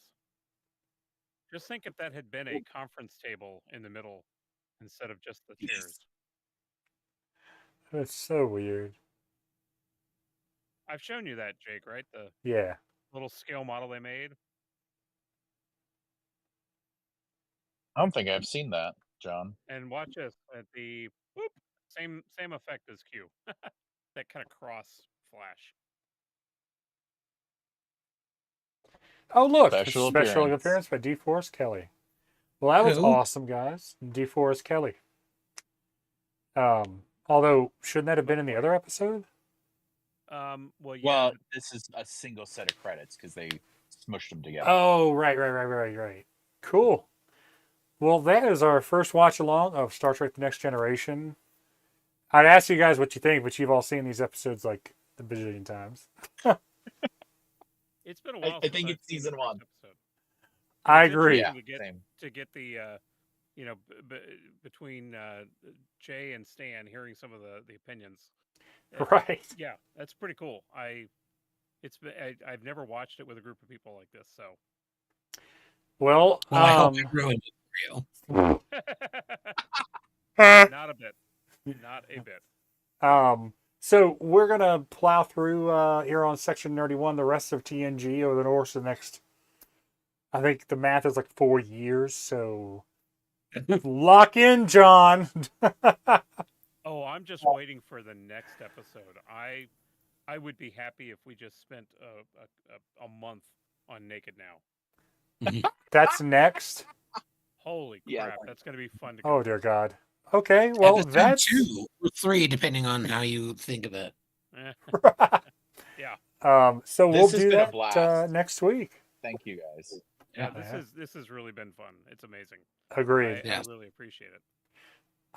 Just think if that had been a conference table in the middle instead of just the chairs. That's so weird. I've shown you that, Jake, right? The Yeah. little scale model they made. I don't think I've seen that, John. And watch this at the whoop, same effect as Q. That kind of cross flash. Oh, look. Special Special appearance. appearance by DeForest Kelly. Well, that was Who? awesome, guys. DeForest Kelly. Although, shouldn't that have been in the other episode? Well, yeah. Well, this is a single set of credits because they smushed them together. Oh, right. Cool. Well, that is our first watch along of Star Trek The Next Generation. I'd ask you guys what you think, but you've all seen these episodes like a bajillion times. It's been a while. I think since it's I've seen the season first one. episode. I It's agree. interesting Same. to get the between Jay and Stan, hearing some of the opinions. Right. Yeah, that's pretty cool. I've never watched it with a group of people like this, so. Well, I hope it ruined it for you. Not a bit. Not a bit. So we're gonna plow through here on Section Nerdy 1 the rest of TNG over the course of the next, I think the math is like 4 years, so lock in, John. Oh, I'm just waiting for the next episode. I would be happy if we just spent a month on Naked Now. That's next. Holy crap, Yeah. that's going to be fun to Oh go. dear God. Okay, well Episode that's 2 or 3, depending on how you think of it. Yeah. So This we'll has do been a that blast. next week. Thank you, guys. Yeah, Yeah. this has really been fun. It's amazing. Agreed. I Yes. really appreciate it.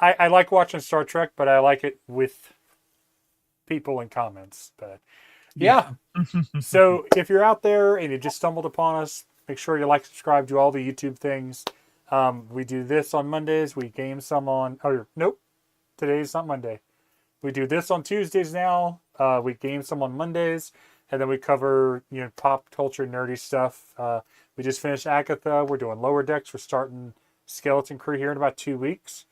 I like watching Star Trek, but I like it with people and comments. But yeah. So if you're out there and you just stumbled upon us, make sure you like, subscribe, do all the YouTube things. We do this on Mondays. We game some on. Oh nope, today's not Monday. We do this on Tuesdays now. We game some on Mondays, and then we cover pop culture nerdy stuff. We just finished Agatha. We're doing Lower Decks. We're starting Skeleton Crew here in about 2 weeks.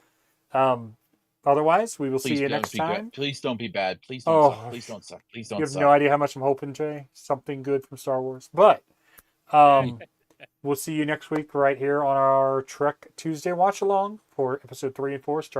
Otherwise, we will see you next time. Please don't be bad. Please don't suck. Oh, Please don't suck. Please don't You have suck. no idea how much I'm hoping, Jay. Something good from Star Wars. But we'll see you next week right here on our Trek Tuesday watch along for episode 3 and 4. Star